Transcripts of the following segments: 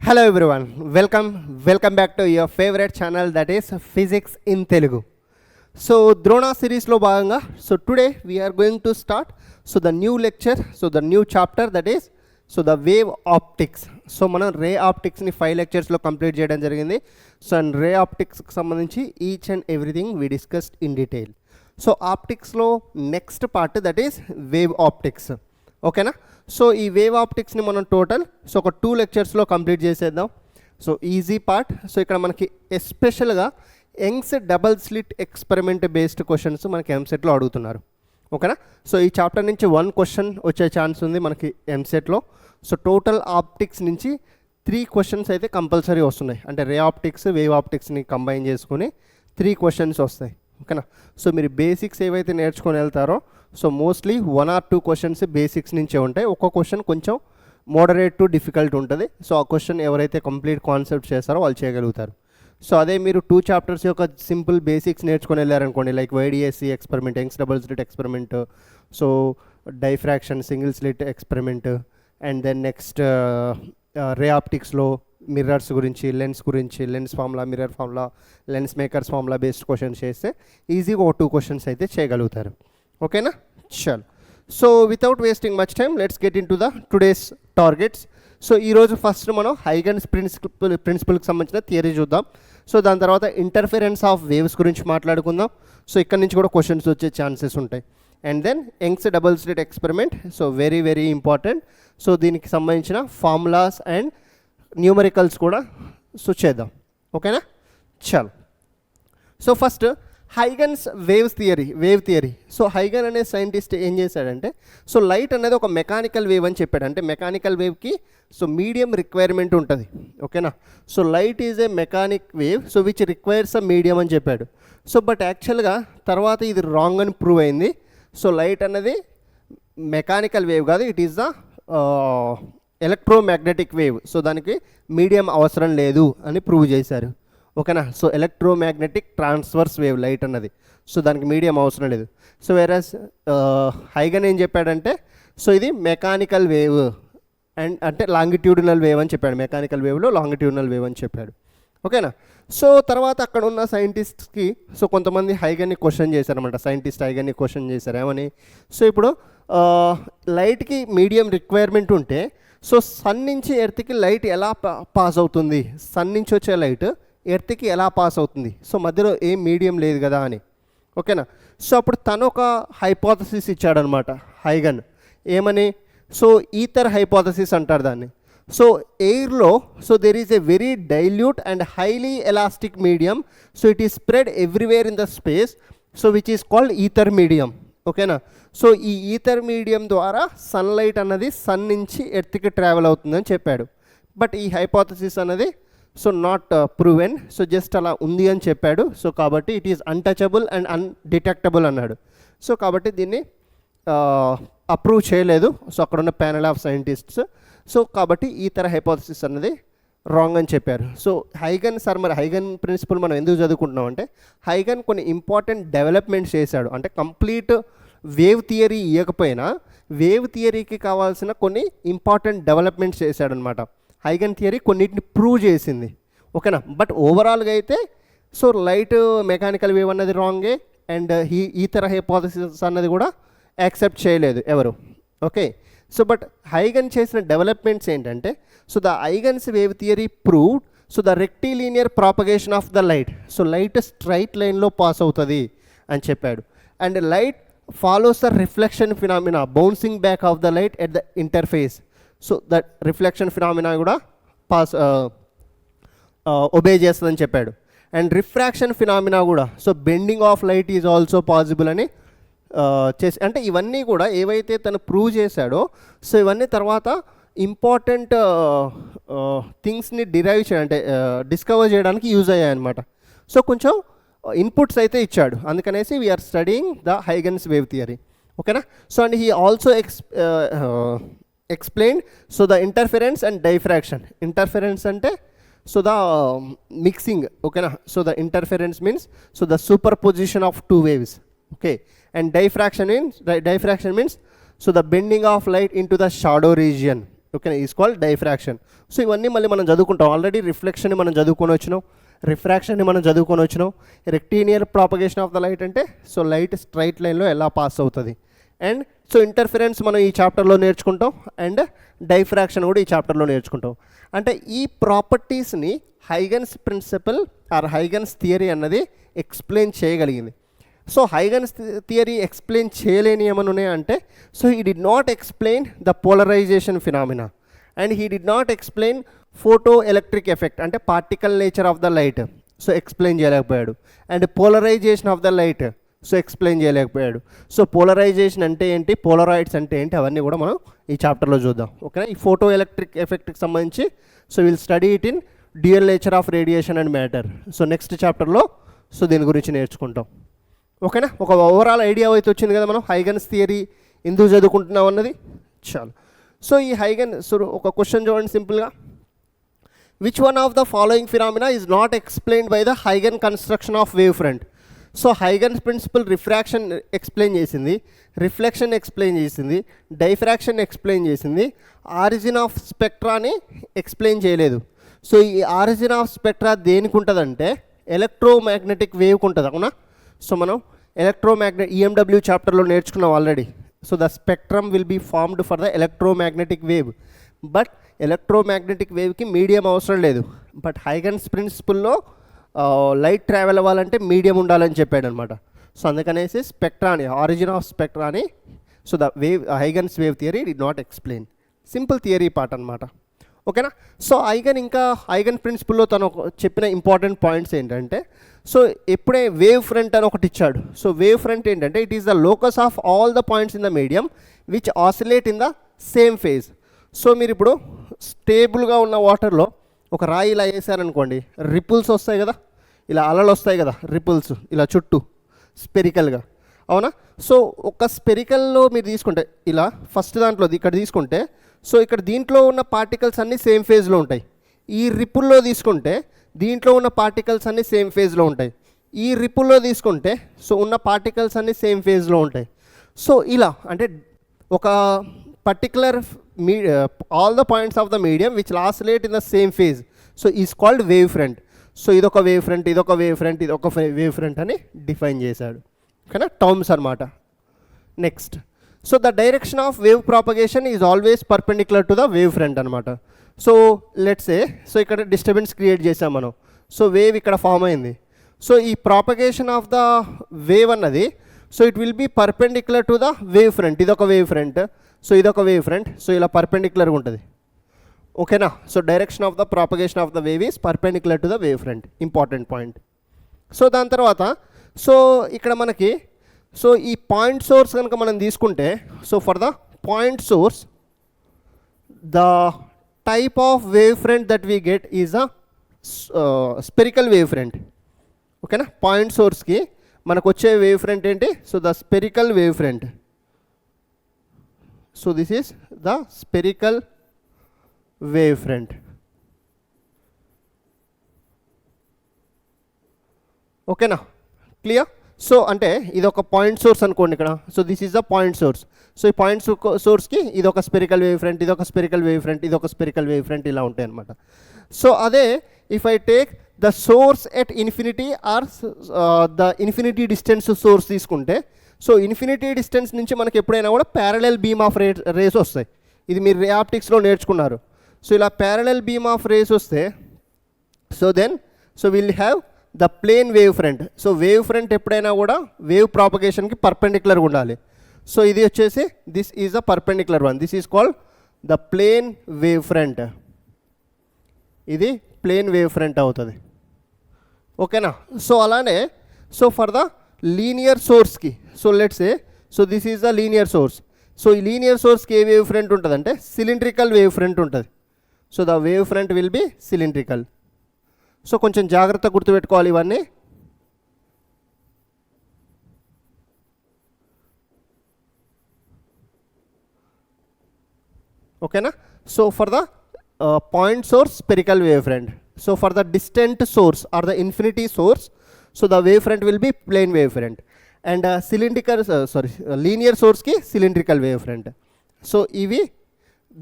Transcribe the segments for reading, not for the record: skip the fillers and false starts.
Hello everyone, welcome back to your favorite channel, that is Physics in Telugu. So Drona series lo bhaganga, so today we are going to start the new lecture, the new chapter, that is the wave optics. So మనం ray optics ని 5 lectures లో complete చేయడం జరిగింది. So and ray optics కి సంబంధించి each and everything we discussed in detail. So optics లో next part, that is wave optics. ఓకేనా? So ఈ వేవ్ ఆప్టిక్స్ని మనం టోటల్ ఒక 2 lecturesలో కంప్లీట్ చేసేద్దాం. So easy part. సో ఇక్కడ మనకి ఎస్పెషల్గా Young's double slit experiment based questions మనకి ఎంసెట్లో అడుగుతున్నారు. ఓకేనా? సో ఈ చాప్టర్ నుంచి 1 question వచ్చే ఛాన్స్ ఉంది మనకి ఎంసెట్లో. సో టోటల్ ఆప్టిక్స్ నుంచి 3 questions అయితే కంపల్సరీ వస్తున్నాయి. అంటే రే ఆప్టిక్స్, వేవ్ ఆప్టిక్స్ని కంబైన్ చేసుకుని 3 questions వస్తాయి. ఓకేనా? సో మీరు బేసిక్స్ ఏవైతే నేర్చుకొని వెళ్తారో so mostly 1 or 2 questions basics నుంచే ఉంటాయి. ఒక్కో క్వశ్చన్ కొంచెం మోడరేట్ టు డిఫికల్ట్ ఉంటుంది. సో ఆ క్వశ్చన్ ఎవరైతే కంప్లీట్ కాన్సెప్ట్ చేస్తారో వాళ్ళు చేయగలుగుతారు. సో అదే మీరు 2 chapters యొక్క సింపుల్ బేసిక్స్ నేర్చుకొని వెళ్ళారనుకోండి, like YDSE experiment, Young's double slit experiment, so diffraction, single slit experiment, and then next ray ఆప్టిక్స్లో మిర్రర్స్ గురించి, lens formula, mirror formula, lens makers formula based questions చేస్తే ఈజీగా ఒక 2 questions అయితే చేయగలుగుతారు. ఓకేనా? చల్. So without wasting much time, let's get into the today's targets. So ఈరోజు ఫస్ట్ మనం హైగన్స్ ప్రిన్సిపల్కి సంబంధించిన థియరీ చూద్దాం. సో దాని తర్వాత ఇంటర్ఫిరెన్స్ ఆఫ్ వేవ్స్ గురించి మాట్లాడుకుందాం. సో ఇక్కడ నుంచి కూడా క్వశ్చన్స్ వచ్చే ఛాన్సెస్ ఉంటాయి. And then Young's double slit experiment, so very very important. So దీనికి సంబంధించిన ఫార్ములాస్ అండ్ న్యూమరికల్స్ కూడా సో చేద్దాం. ఓకేనా? చల్. So first Huygens wave theory. So Huygen అనే సైంటిస్ట్ ఏం చేశాడంటే, సో లైట్ అనేది ఒక మెకానికల్ వేవ్ అని చెప్పాడు. అంటే మెకానికల్ వేవ్కి సో మీడియం రిక్వైర్మెంట్ ఉంటుంది. ఓకేనా? So light is a mechanic wave, so which requires a medium అని చెప్పాడు. సో బట్ యాక్చువల్గా తర్వాత ఇది రాంగ్ అని ప్రూవ్ అయింది. సో లైట్ అనేది మెకానికల్ వేవ్ కాదు, it is the electromagnetic wave. So దానికి మీడియం అవసరం లేదు అని ప్రూవ్ చేశారు. ఓకేనా? So electromagnetic transverse wave light అన్నది, సో దానికి మీడియం అవసరం లేదు. సో వేరస్ హైగన్ ఏం చెప్పాడంటే, సో ఇది మెకానికల్ వేవ్ అండ్ అంటే లాంగిట్యూడినల్ వేవ్ అని చెప్పాడు. మెకానికల్ వేవ్లో లాంగిట్యూడినల్ వేవ్ అని చెప్పాడు. ఓకేనా? సో తర్వాత అక్కడ ఉన్న సైంటిస్ట్కి సో కొంతమంది హైగన్ని క్వశ్చన్ చేశారనమాట. సైంటిస్ట్ హైగన్ని క్వశ్చన్ చేశారు ఏమని, సో ఇప్పుడు లైట్కి మీడియం రిక్వైర్మెంట్ ఉంటే సో సన్ నుంచి ఎర్త్కి లైట్ ఎలా పాస్ అవుతుంది, సన్ నుంచి వచ్చే లైట్ ఎర్త్కి ఎలా పాస్ అవుతుంది, సో మధ్యలో ఏం మీడియం లేదు కదా అని. ఓకేనా? సో అప్పుడు తను ఒక హైపోథసిస్ ఇచ్చాడనమాట హైగన్. ఏమని? సో ఈథర్ హైపోథసిస్ అంటారు దాన్ని. సో ఎయిర్లో so there is a very dilute and highly elastic medium, so it is spread everywhere in the space, so which is called ether medium. ఓకేనా? సో ఈ ఈథర్ మీడియం ద్వారా sunlight అన్నది sun నుంచి ఎర్త్కి travel అవుతుందని చెప్పాడు. But ఈ hypothesis అన్నది so not proven, so just అలా ఉంది అని చెప్పాడు. సో కాబట్టి it is untouchable and undetectable అన్నాడు. సో కాబట్టి దీన్ని అప్రూవ్ చేయలేదు సో అక్కడ ఉన్న ప్యానల్ ఆఫ్ సైంటిస్ట్స్. సో కాబట్టి ఈ తర హైపోథసిస్ అన్నది రాంగ్ అని చెప్పారు. సో మరి హైగన్ ప్రిన్సిపల్ మనం ఎందుకు చదువుకుంటున్నాం అంటే, హైగన్ కొన్ని ఇంపార్టెంట్ డెవలప్మెంట్స్ చేశాడు. అంటే కంప్లీట్ వేవ్ థియరీ ఇవ్వకపోయినా వేవ్ థియరీకి కావాల్సిన కొన్ని ఇంపార్టెంట్ డెవలప్మెంట్స్ చేశాడనమాట. హైగన్ థియరీ కొన్నిటిని ప్రూవ్ చేసింది. ఓకేనా? బట్ ఓవరాల్గా అయితే సో లైట్ మెకానికల్ వేవ్ అన్నది రాంగే, అండ్ ఈథర్ హైపోథసిస్ అన్నది కూడా యాక్సెప్ట్ చేయలేదు ఎవరు. ఓకే? సో బట్ హైగన్ చేసిన డెవలప్మెంట్స్ ఏంటంటే, so the Huygens wave theory proved so the rectilinear propagation of the light. So light straight లైన్లో పాస్ అవుతుంది అని చెప్పాడు. And light follows the reflection phenomena bouncing back of the light at the interface. So that reflection phenomena కూడా obey చేస్తుందని చెప్పాడు. And refraction phenomena కూడా, so bending of light is also possible అని చేసి, అంటే ఇవన్నీ కూడా ఏవైతే తను ప్రూవ్ చేశాడో సో ఇవన్నీ తర్వాత ఇంపార్టెంట్ థింగ్స్ని డిరైవ్ అంటే డిస్కవర్ చేయడానికి యూజ్ అయ్యాయన్నమాట. సో కొంచెం ఇన్పుట్స్ అయితే ఇచ్చాడు. అందుకనేసి we're studying the Huygens wave theory. ఓకేనా? So and he also explained so the interference and diffraction. Interference ante so the mixing. Okay na? So the interference means so the superposition of 2 waves. Okay? And diffraction means so the bending of light into the shadow region. ఓకేనా, is called diffraction. So ఇవన్నీ మళ్ళీ మనం చదువుకుంటాం. Already రిఫ్లెక్షన్ని మనం చదువుకొని వచ్చినాం, రిఫ్రాక్షన్ని మనం చదువుకొని వచ్చినాం. రెక్టీనియర్ ప్రాపగేషన్ ఆఫ్ ద లైట్ అంటే సో లైట్ స్ట్రైట్ లైన్లో ఎలా పాస్ అవుతుంది. అండ్ సో ఇంటర్ఫిరెన్స్ మనం ఈ చాప్టర్లో నేర్చుకుంటాం, అండ్ డైఫ్రాక్షన్ కూడా ఈ చాప్టర్లో నేర్చుకుంటాం. అంటే ఈ ప్రాపర్టీస్ని Huygens principle or Huygens theory అన్నది ఎక్స్ప్లెయిన్ చేయగలిగింది. సో హైగన్స్ థియరీ ఎక్స్ప్లెయిన్ చేయలేని ఏమని ఉన్నాయంటే, so he did not explain the polarisation phenomena, and he did not explain photo electric effect అంటే particle nature of the light, so explain చేయలేకపోయాడు. And polarisation of the light, so explain చేయలేకపోయాడు. So polarisation అంటే ఏంటి, polaroids అంటే ఏంటి, అవన్నీ కూడా మనం ఈ చాప్టర్లో చూద్దాం. ఓకేనా, ఈ ఫోటో ఎలక్ట్రిక్ ఎఫెక్ట్కి సంబంధించి so will study it in dual nature of radiation and matter. So next చాప్టర్లో సో దీని గురించి నేర్చుకుంటాం. ఓకేనా, ఒక ఓవరాల్ ఐడియా అయితే వచ్చింది కదా మనం హైగన్స్ థియరీ ఎందుకు చదువుకుంటున్నాం అన్నది. చాలు. సో ఈ హైగన్ సో ఒక క్వశ్చన్ చూడండి సింపుల్గా, which one of the following phenomena is not explained by the Huygen construction of wave front. So Huygens principle refraction explain చేసింది, రిఫ్లెక్షన్ ఎక్స్ప్లెయిన్ చేసింది, డైఫ్రాక్షన్ ఎక్స్ప్లెయిన్ చేసింది, ఆరిజిన్ ఆఫ్ స్పెక్ట్రాని ఎక్స్ప్లెయిన్ చేయలేదు. So ఈ origin of spectra దేనికి ఉంటుందంటే electromagnetic వేవ్కి ఉంటుంది. అవునా, సో మనం ఎలక్ట్రోమాగ్నెట్ ఈఎండబ్ల్యూ చాప్టర్లో నేర్చుకున్నాం already. So the spectrum will be formed for the electromagnetic wave, but electromagnetic వేవ్కి మీడియం అవసరం లేదు. బట్ హైగన్స్ ప్రిన్సిపల్లో లైట్ ట్రావెల్ అవ్వాలంటే మీడియం ఉండాలని చెప్పాడు అనమాట. సో అందుకనేసి స్పెక్ట్రాని, ఆరిజిన్ ఆఫ్ స్పెక్ట్రాని so the wave Huygens wave theory did not explain. Simple theory part అనమాట. ఓకేనా, సో హైగన్ ప్రిన్సిపల్లో తను చెప్పిన ఇంపార్టెంట్ పాయింట్స్ ఏంటంటే, సో ఎప్పుడే వేవ్ ఫ్రంట్ అని ఒకటి ఇచ్చాడు. సో వేవ్ ఫ్రంట్ ఏంటంటే it is the locus of all the points in the medium which oscillate in the same phase. So మీరు ఇప్పుడు స్టేబుల్గా ఉన్న వాటర్లో ఒక రాయి ఇలా వేసారనుకోండి, రిపుల్స్ వస్తాయి కదా, ఇలా అలలు వస్తాయి కదా, రిపుల్స్ ఇలా చుట్టూ స్పెరికల్గా. అవునా, సో ఒక స్పెరికల్లో మీరు తీసుకుంటే ఇలా ఫస్ట్ దాంట్లో ఇక్కడ తీసుకుంటే, సో ఇక్కడ దీంట్లో ఉన్న పార్టికల్స్ అన్నీ సేమ్ ఫేజ్లో ఉంటాయి. ఈ రిపుల్లో తీసుకుంటే దీంట్లో ఉన్న పార్టికల్స్ అన్నీ సేమ్ ఫేజ్లో ఉంటాయి. ఈ రిపుల్లో తీసుకుంటే సో ఉన్న పార్టికల్స్ అన్నీ సేమ్ ఫేజ్లో ఉంటాయి. సో ఇలా అంటే ఒక particular all the points of the medium which oscillate in the same phase so is called wave front. So ఇదొక వేవ్ ఫ్రంట్, ఇదొక వేవ్ ఫ్రంట్, ఇదొక వేవ్ ఫ్రంట్ అని డిఫైన్ చేశాడు. ఓకేనా, టర్మ్స్ అనమాట. Next, so the direction of wave propagation is always perpendicular to the wave front అనమాట. So let's a, so ఇక్కడ disturbance create చేసాం మనం. సో వేవ్ ఇక్కడ ఫామ్ అయింది. సో ఈ ప్రాపగేషన్ ఆఫ్ ద వేవ్ అన్నది so it will be perpendicular to the wave front. ఇదొక wave front, so ఇదొక వేవ్ ఫ్రంట్, సో ఇలా పర్పెండిక్యులర్గా ఉంటుంది. ఓకేనా, so direction of the propagation of the wave is perpendicular to the wave front, important point. So దాని తర్వాత so ఇక్కడ మనకి సో ఈ పాయింట్ సోర్స్ కనుక మనం తీసుకుంటే, so for the point source the type of wave front that we get is a spherical wave front. ఓకేనా, point సోర్స్కి మనకు వచ్చే వేవ్ ఫ్రంట్ ఏంటి, so the spherical wave front. So this is the spherical wave front. ఓకేనా, clear. So అంటే ఇది ఒక point source అనుకోండి ఇక్కడ. So this is the point source. So ఈ పాయింట్ సోర్స్కి ఇది ఒక స్పెరికల్ వేవ్ ఫ్రంట్, ఇది ఒక స్పెరికల్ వేవ్ ఫ్రంట్, ఇది ఒక స్పెరికల్ వేవ్ ఫ్రంట్, ఇలా ఉంటాయి అనమాట. సో అదే if I take the source at infinity or the infinity distance source తీసుకుంటే, సో ఇన్ఫినిటీ డిస్టెన్స్ నుంచి మనకి ఎప్పుడైనా కూడా ప్యారలల్ బీమ్ ఆఫ్ రేస్ వస్తాయి. ఇది మీరు రే ఆప్టిక్స్లో నేర్చుకున్నారు. సో ఇలా ప్యారలల్ బీమ్ ఆఫ్ రేస్ వస్తే so then so will have the plane wave front. So wave front ఎప్పుడైనా కూడా వేవ్ ప్రాపగేషన్కి పర్పెండిక్యులర్గా ఉండాలి. సో ఇది వచ్చేసి this is a perpendicular one, this is called the plane wave front. ఇది ప్లేన్ వేవ్ ఫ్రంట్ అవుతుంది. ఓకేనా, సో అలానే సో ఫర్ ద లీనియర్ సోర్స్కి so let's a so this is the linear source. So ఈ linear సోర్స్కి ఏ wave front ఉంటుంది అంటే సిలిండ్రికల్ వేవ్ ఫ్రంట్ ఉంటుంది. So the wave front will be cylindrical. So కొంచెం జాగ్రత్త గుర్తుపెట్టుకోవాలి ఇవన్నీ. ఓకేనా, so for the point source spherical wave front. So for the distant source or the infinity source so the wave front will be plane wave front. And linear సోర్స్కి cylindrical wave front. So ఇవి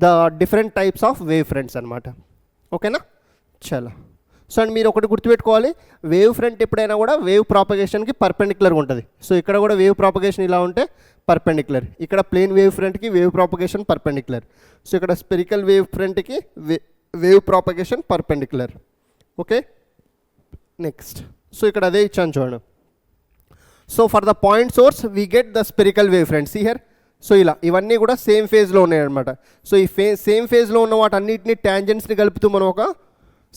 the different types of wave fronts అనమాట. ఓకేనా, చలో. So and మీరు ఒకటి గుర్తుపెట్టుకోవాలి, wave front ఎప్పుడైనా కూడా వేవ్ ప్రాపగేషన్కి పర్పెండిక్యులర్గా ఉంటుంది. సో ఇక్కడ కూడా వేవ్ ప్రాపగేషన్ ఇలా ఉంటే పర్పెండిక్యులర్, ఇక్కడ ప్లేన్ వేవ్ ఫ్రంట్కి వేవ్ ప్రాపగేషన్ పర్పెండిక్యులర్. సో ఇక్కడ స్పెరికల్ వేవ్ ఫ్రంట్కి wave propagation perpendicular. Okay, next. So ఇక్కడ అదే ఇచ్చాను చూడండి. So for the point source we get the spherical wave front. See here. So ఇలా ఇవన్నీ కూడా సేమ్ ఫేజ్లో ఉన్నాయన్నమాట. సో ఈ సేమ్ ఫేజ్లో ఉన్న వాటన్నిటిని ట్యాంజెంట్స్ని కలుపుతూ మనం ఒక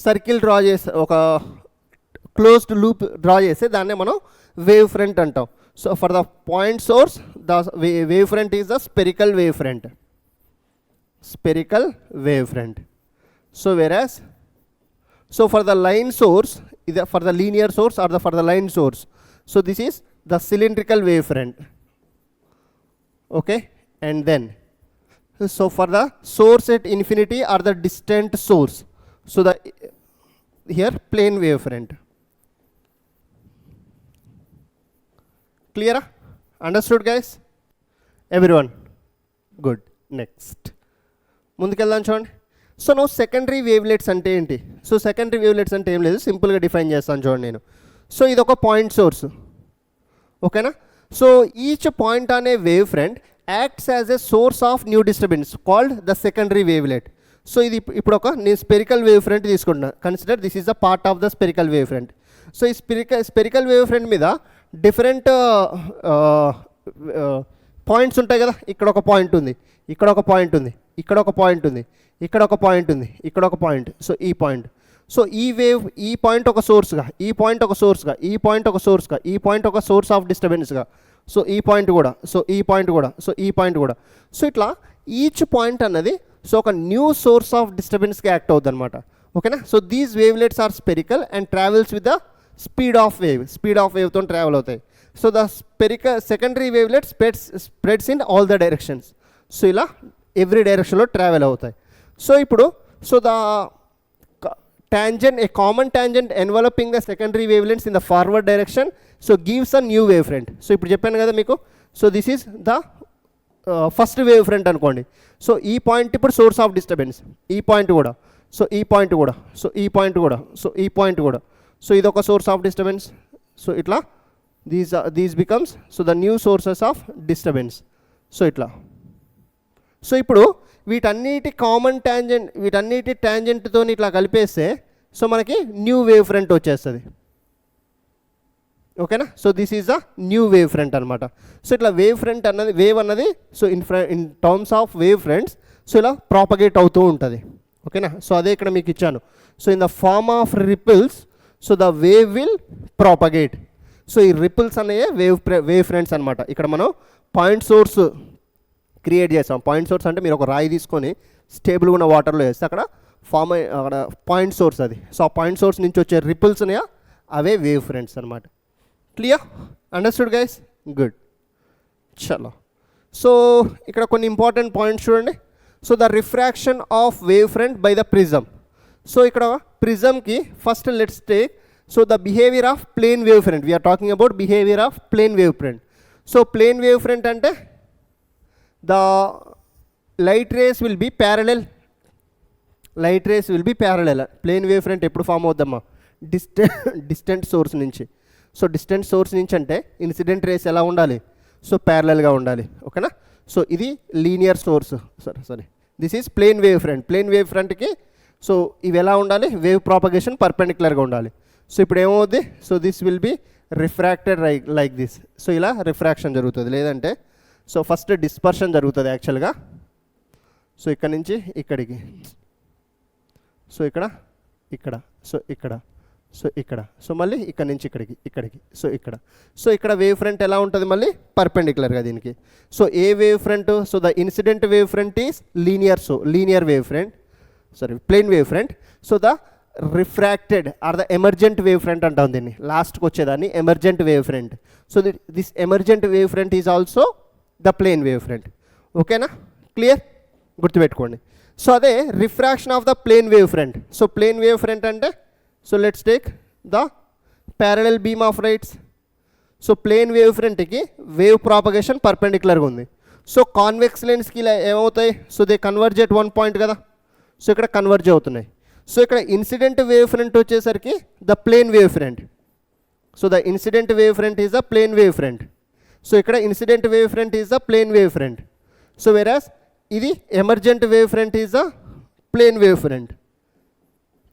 సర్కిల్ డ్రా చేస్తే, ఒక క్లోజ్డ్ లూప్ డ్రా చేస్తే దాన్నే మనం వేవ్ ఫ్రంట్ అంటాం. So for the point source the wave front is the spherical wave front. Spherical wave front. So whereas so for the line source, either for the linear source or for the line source, so this is the cylindrical wave front. Okay, and then so for the source at infinity or the distant source, so the here plane wave front. Clear? Understood guys? Everyone? Good. Next. ముందుకెళ్దాం చూడండి. So no secondary wavelets అంటే ఏంటి? So secondary wavelets అంటే ఏం లేదు, సింపుల్గా define చేస్తాను చూడండి నేను. సో ఇది ఒక పాయింట్ సోర్స్. ఓకేనా. సో ఈచ్ పాయింట్ అనే wave front acts as a source of new disturbance called the secondary wavelet. So ఇది ఇప్పుడు నేను స్పెరికల్ వేవ్ ఫ్రంట్ తీసుకుంటున్నా. Consider this is the part of the spherical wave front. So ఈ spherical wave front మీద different points ఉంటాయి కదా. ఇక్కడ ఒక పాయింట్ ఉంది, ఇక్కడ ఒక పాయింట్ ఉంది, ఇక్కడ ఒక పాయింట్ ఉంది, ఇక్కడ ఒక పాయింట్ ఉంది, ఇక్కడ ఒక పాయింట్. సో ఈ పాయింట్. సో ఈ వేవ్, ఈ పాయింట్ ఒక సోర్స్గా, ఈ పాయింట్ ఒక సోర్స్గా, ఈ పాయింట్ ఒక సోర్స్గా, ఈ పాయింట్ ఒక సోర్స్ ఆఫ్ డిస్టర్బెన్స్గా. సో ఈ పాయింట్ కూడా, సో ఈ పాయింట్ కూడా, సో ఈ పాయింట్ కూడా. సో ఇట్లా ఈచ్ పాయింట్ అన్నది సో ఒక న్యూ సోర్స్ ఆఫ్ డిస్టర్బెన్స్కి యాక్ట్ అవుతుంది అనమాట. ఓకేనా. So these wavelets are spherical and travels with the speed of wave. Speed of వేవ్తో ట్రావెల్ అవుతాయి. So the secondary wavelet spreads in all the directions. So ఇలా every డైరెక్షన్లో travel అవుతాయి. So ఇప్పుడు so the tangent, a common tangent enveloping the secondary wavelengths in the forward direction, so gives a new wave front. So ఇప్పుడు చెప్పాను కదా మీకు. So this is the first wave front అనుకోండి. So ఈ point ఇప్పుడు source of disturbance, ఈ point కూడా, so ఈ పాయింట్ కూడా, సో ఈ పాయింట్ కూడా, సో ఈ పాయింట్ కూడా. సో ఇది ఒక సోర్స్ ఆఫ్ డిస్టర్బెన్స్. సో ఇట్లా these becomes so the new sources of disturbance. So ఇట్లా. సో ఇప్పుడు వీటన్నిటి కామన్ ట్యాంజెంట్, వీటన్నిటి ట్యాంజెంట్తో ఇట్లా కలిపేస్తే సో మనకి న్యూ వేవ్ ఫ్రంట్ వచ్చేస్తుంది. ఓకేనా. So this is the new wave front అనమాట. సో ఇట్లా వేవ్ ఫ్రంట్ అన్నది, వేవ్ అన్నది so in terms of wave fronts so ఇలా ప్రాపగేట్ అవుతూ ఉంటుంది. ఓకేనా. సో అదే ఇక్కడ మీకు ఇచ్చాను. So in the form of ripples so the wave will propagate. So ఈ రిపిల్స్ అనేవి వేవ్ ఫ్రంట్స్ అనమాట. ఇక్కడ మనం పాయింట్ సోర్స్ క్రియేట్ చేస్తాం. పాయింట్ సోర్స్ అంటే మీరు ఒక రాయి తీసుకొని స్టేబుల్గా ఉన్న వాటర్లో వేస్తే అక్కడ అక్కడ పాయింట్ సోర్స్ అది. సో ఆ పాయింట్ సోర్స్ నుంచి వచ్చే రిపుల్స్ ఉన్నాయా అవే వేవ్ ఫ్రంట్స్ అనమాట. క్లియర్? Understood guys? గుడ్. చలో. సో ఇక్కడ కొన్ని ఇంపార్టెంట్ పాయింట్స్ చూడండి. So the refraction of wave front by the prism. So ఇక్కడ ప్రిజమ్కి first let's take so the behaviour of plane wave front. We're talking about behaviour of plane wave front. So plane wave front అంటే the light rays will be parallel. Light rays will be parallel. Plane wave front ఎప్పుడు form అవుద్దమ్మా? Distant source నుంచి. So distant source నుంచి అంటే incident race ఎలా ఉండాలి? So ప్యారలల్గా ఉండాలి. ఓకేనా. సో ఇది linear source. Sorry this is plane wave front. Plane wave ఫ్రంట్కి సో ఇవి ఎలా ఉండాలి? వేవ్ ప్రాపగేషన్ పర్పెండిక్యులర్గా ఉండాలి. సో ఇప్పుడు ఏమవుద్ది? So this will be refracted like this. So ఇలా రిఫ్రాక్షన్ జరుగుతుంది. లేదంటే సో ఫస్ట్ డిస్పర్షన్ జరుగుతుంది యాక్చువల్గా. సో ఇక్కడ నుంచి ఇక్కడికి, సో ఇక్కడ, ఇక్కడ, సో ఇక్కడ, సో ఇక్కడ, సో మళ్ళీ ఇక్కడ నుంచి ఇక్కడికి, ఇక్కడికి, సో ఇక్కడ. సో ఇక్కడ వేవ్ ఫ్రంట్ ఎలా ఉంటుంది? మళ్ళీ పర్పెండిక్యులర్గా దీనికి. సో ఏ wave front? So the incident wave front is linear. So linear wave front, sorry plane wave front. So the refracted or the emergent wave front అంటాం దీన్ని. లాస్ట్కి వచ్చేదాన్ని emergent wave front. So this emergent wave front is also the plane wave front. ఓకేనా. Clear? గుర్తుపెట్టుకోండి. So అదే refraction of the plane wave front. So plane wave front అంటే so let's take the parallel beam of lights. So plane wave ఫ్రంట్కి wave propagation పర్పెండిక్యులర్గా ఉంది. So convex లెన్స్కి ఇలా ఏమవుతాయి, so they converge at one point కదా, so ఇక్కడ converge అవుతున్నాయి. సో ఇక్కడ ఇన్సిడెంట్ వేవ్ ఫ్రంట్ వచ్చేసరికి the plane wave front. So the incident wave front is the plane wave front. So ఇక్కడ incident wave front is the plane wave front. So whereas ఇది emergent wave front is the plane wave front.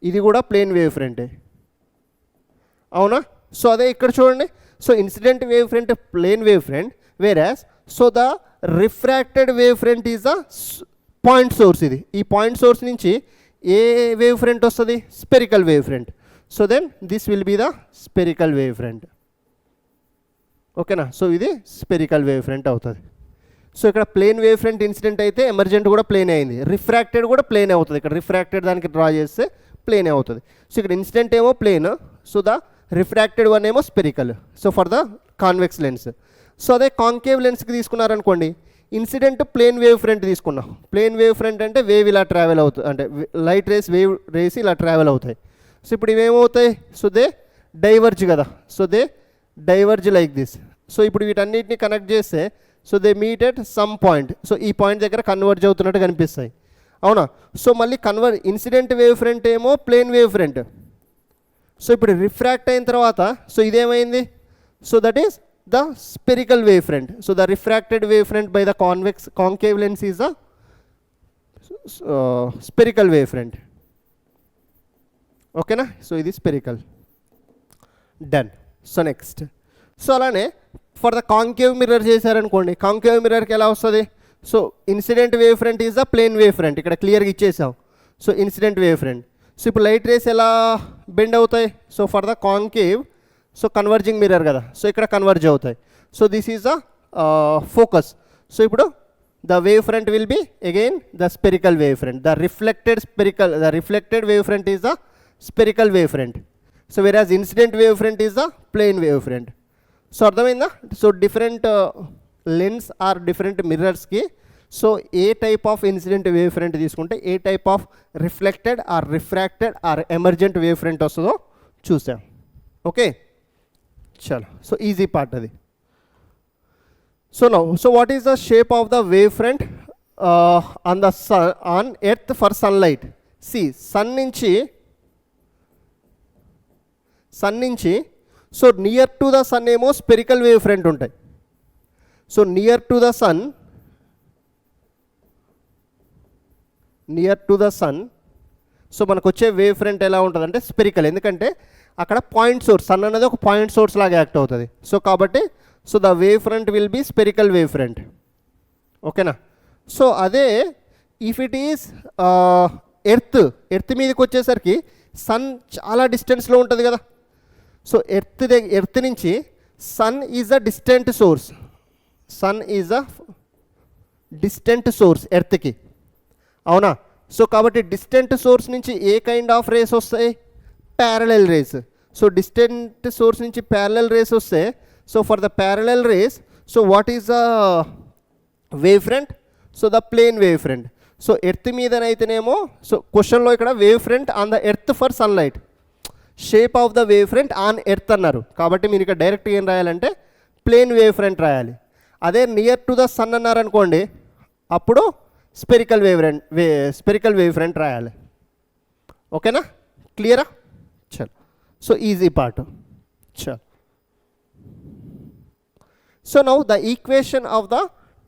ఇది కూడా plane wave ఫ్రంటే, అవునా? So అదే ఇక్కడ చూడండి, so incident wave front plane wave front, whereas so the refracted wave front is the point source. ఇది ఈ point source నుంచి ఏ వేవ్ ఫ్రంట్ వస్తుంది, spherical wave front. So then this will be the spherical wave front. ఓకేనా? So ఇది spherical wave front అవుతుంది. So ఇక్కడ plane wave front incident అయితే ఎమర్జెంట్ కూడా ప్లేన్ అయింది, రిఫ్రాక్టెడ్ కూడా ప్లేన్ అవుతుంది. ఇక్కడ రిఫ్రాక్టెడ్ దానికి డ్రా చేస్తే ప్లేన్ అవుతుంది. సో ఇక్కడ ఇన్సిడెంట్ ఏమో plane, so the refracted one ఏమో spherical. So for the convex lens. So అదే కాంకేవ్ లెన్స్కి తీసుకున్నారనుకోండి, ఇన్సిడెంట్ ప్లేన్ వేవ్ ఫ్రంట్ తీసుకున్నాం. ప్లేన్ వేవ్ ఫ్రంట్ అంటే వేవ్ ఇలా ట్రావెల్ అవుతుంది, అంటే లైట్ రేస్ వేవ్ రేస్ ఇలా ట్రావెల్ అవుతాయి. సో ఇప్పుడు ఇవేమవుతాయి, సో దే డైవర్జ్ కదా, so they diverge like this. So ఇప్పుడు వీటన్నిటిని కనెక్ట్ చేస్తే so they meet at some point. So ఈ పాయింట్ దగ్గర కన్వర్జ్ అవుతున్నట్టు కనిపిస్తాయి, అవునా? సో మళ్ళీ ఇన్సిడెంట్ వేవ్ ఫ్రంట్ ఏమో ప్లేన్ వేవ్ ఫ్రంట్. సో ఇప్పుడు రిఫ్రాక్ట్ అయిన తర్వాత సో ఇదేమైంది, so that is the spherical wave front. So the refracted wave front by the concave lens is the spherical wave front. ఓకేనా? So ఇది spherical. Done. So next, so అలానే for the concave mirror చేశారనుకోండి, concave మిర్రర్కి ఎలా వస్తుంది, so incident wave front is the plane wave front. ఇక్కడ క్లియర్గా ఇచ్చేసాం. So incident wave front. So ఇప్పుడు లైట్ రేస్ ఎలా బెండ్ అవుతాయి, so for the concave, so converging mirror కదా, సో ఇక్కడ కన్వర్జ్ అవుతాయి. So this is the focus. So ఇప్పుడు the wave front will be again the spherical wave front. The reflected wave front is the spherical wave front. So whereas incident wave front is the plane wave front. So అర్థమైందా? So different lens or different మిర్రర్స్కి so ఏ type of incident wave front తీసుకుంటే ఏ type of reflected or refracted or emergent wave front వస్తుందో చూసాం. Okay, చలో. So easy part అది. So now, so what is the shape of the wave front on the sun on earth for sunlight? See sun నుంచి so near to the sun ఏమో spherical wave front ఉంటాయి. So near to the sun so మనకు వచ్చే wave front ఎలా ఉంటుంది అంటే spherical. ఎందుకంటే అక్కడ పాయింట్ సోర్స్, సన్ అనేది ఒక పాయింట్ సోర్స్ లాగా యాక్ట్ అవుతుంది. సో కాబట్టి so the wave front will be spherical wave front. ఓకేనా? సో అదే ఇఫ్ ఇట్ ఈస్ ఎర్త్ మీదకి వచ్చేసరికి సన్ చాలా డిస్టెన్స్లో ఉంటుంది కదా. సో ఎర్త్ నుంచి sun is a distant source. Sun is a distant source ఎర్త్కి, అవునా? సో కాబట్టి డిస్టెంట్ సోర్స్ నుంచి ఏ కైండ్ ఆఫ్ రేస్ వస్తాయి, parallel rays. So distant source నుంచి ప్యారలల్ రేస్ వస్తే so for the parallel rays so what is the wave front? So the plane wave front. So earth మీదనైతేనేమో so క్వశ్చన్లో ఇక్కడ wave front on the earth for sunlight, shape of the wave front on earth అన్నారు. కాబట్టి మీరు ఇక్కడ డైరెక్ట్గా ఏం రాయాలంటే ప్లేన్ వేవ్ ఫ్రంట్ రాయాలి. అదే నియర్ టు ద సన్ అన్నారనుకోండి, అప్పుడు స్పెరికల్ వేవ్ ఫ్రంట్ రాయాలి. ఓకేనా? క్లియరా? చలో. So easy part. చలో. So now the equation of the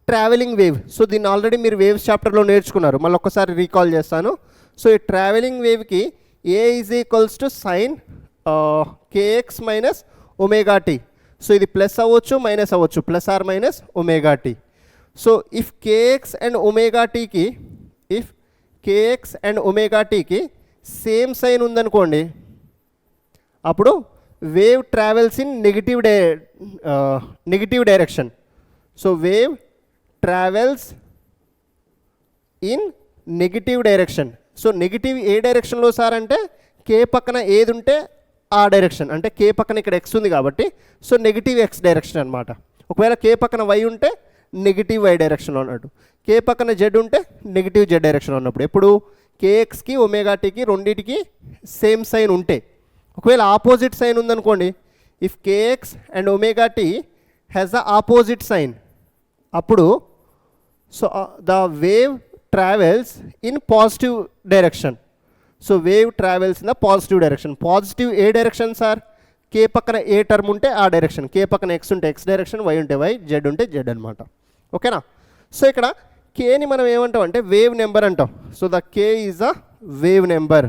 travelling wave. So దీన్ని ఆల్రెడీ మీరు వేవ్స్ చాప్టర్లో నేర్చుకున్నారు, మళ్ళీ ఒక్కసారి రీకాల్ చేస్తాను. సో ఈ ట్రావెలింగ్ వేవ్కి A is equals to sine kx minus omega t. So ఇది ప్లస్ అవ్వచ్చు మైనస్ అవ్వచ్చు, plus or minus omega t. So if kx and omega టీకి సేమ్ సైన్ ఉందనుకోండి, అప్పుడు wave travels in negative direction. So wave travels in negative direction. So negative ఏ డైరెక్షన్లో sir అంటే కే పక్కన ఏది ఉంటే ఆ డైరెక్షన్, అంటే కే పక్కన ఇక్కడ ఎక్స్ ఉంది కాబట్టి సో నెగిటివ్ ఎక్స్ డైరెక్షన్ అనమాట. ఒకవేళ కే పక్కన వై ఉంటే నెగిటివ్ వై డైరెక్షన్లో ఉన్నట్టు, కే పక్కన జెడ్ ఉంటే నెగిటివ్ జెడ్ డైరెక్షన్లో ఉన్నప్పుడు. ఎప్పుడు కేఎక్స్కి ఒమేగా టీకి రెండింటికి సేమ్ సైన్ ఉంటే. ఒకవేళ ఆపోజిట్ సైన్ ఉందనుకోండి, if k x and omega t has the opposite sign, అప్పుడు so the wave travels in positive direction. So wave travels in the positive direction. Positive ఏ డైరెక్షన్ సార్? కే పక్కన ఏ term ఉంటే ఆ direction, కే పక్కన x ఉంటే x direction, y ఉంటే y, z ఉంటే జెడ్ అనమాట. ఓకేనా? సో ఇక్కడ కేని మనం ఏమంటాం అంటే వేవ్ నెంబర్ అంటాం. So the k is the wave number.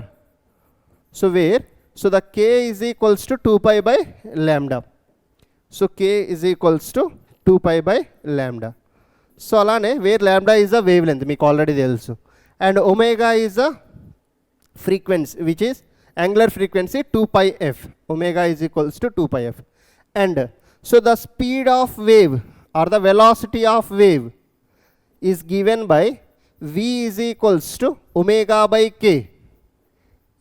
So where so the k is equals to 2π by lambda. So k is equals to 2π by lambda. So అలానే where lambda is the wavelength, మీకు ఆల్రెడీ తెలుసు. And omega is the frequency, which is angular frequency 2πf. Omega is equals to 2πf. And so the speed of wave or the velocity of wave is given by v is equals to omega by k.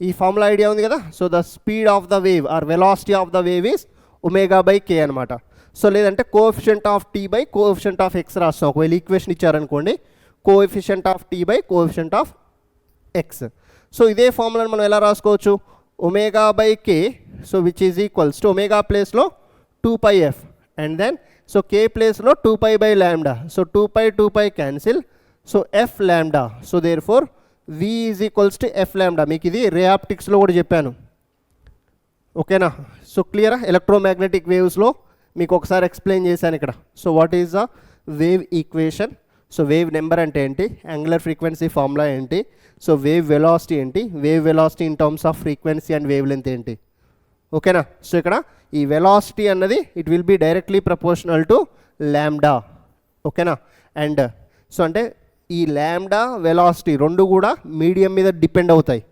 ఈ formula idea ఉంది కదా. So the speed of the wave or velocity of the wave is omega by k అనమాట. So లేదంటే coefficient of t by coefficient of x రాస్తాం. ఒకవేళ equation ఇచ్చారనుకోండి, coefficient of t by coefficient of x. So ఇదే ఫార్ములాని మనం ఎలా రాసుకోవచ్చు? Omega by k, so which is equals to omega ప్లేస్లో 2πf అండ్ దెన్ సో కే ప్లేస్లో 2π by lambda. So 2π cancel. So f lambda. So therefore v is equals to f lambda. మీకు ఇది రేఆప్టిక్స్లో కూడా చెప్పాను. ఓకేనా? సో క్లియరా? ఎలక్ట్రోమాగ్నెటిక్ వేవ్స్లో మీకు ఒకసారి ఎక్స్ప్లెయిన్ చేశాను ఇక్కడ. So what is the wave equation? So wave number అంటే ఏంటి, యాంగులర్ ఫ్రీక్వెన్సీ ఫార్ములా ఏంటి, సో వేవ్ వెలాసిటీ ఏంటి, wave velocity in terms off frequency and wave length ఏంటి. ఓకేనా? సో ఇక్కడ ఈ వెలాసిటీ అన్నది it will be directly proportional to lambda. ఓకేనా? అండ్ సో అంటే ఈ ల్యాండా వెలాసిటీ రెండు కూడా మీడియం మీద డిపెండ్ అవుతాయి,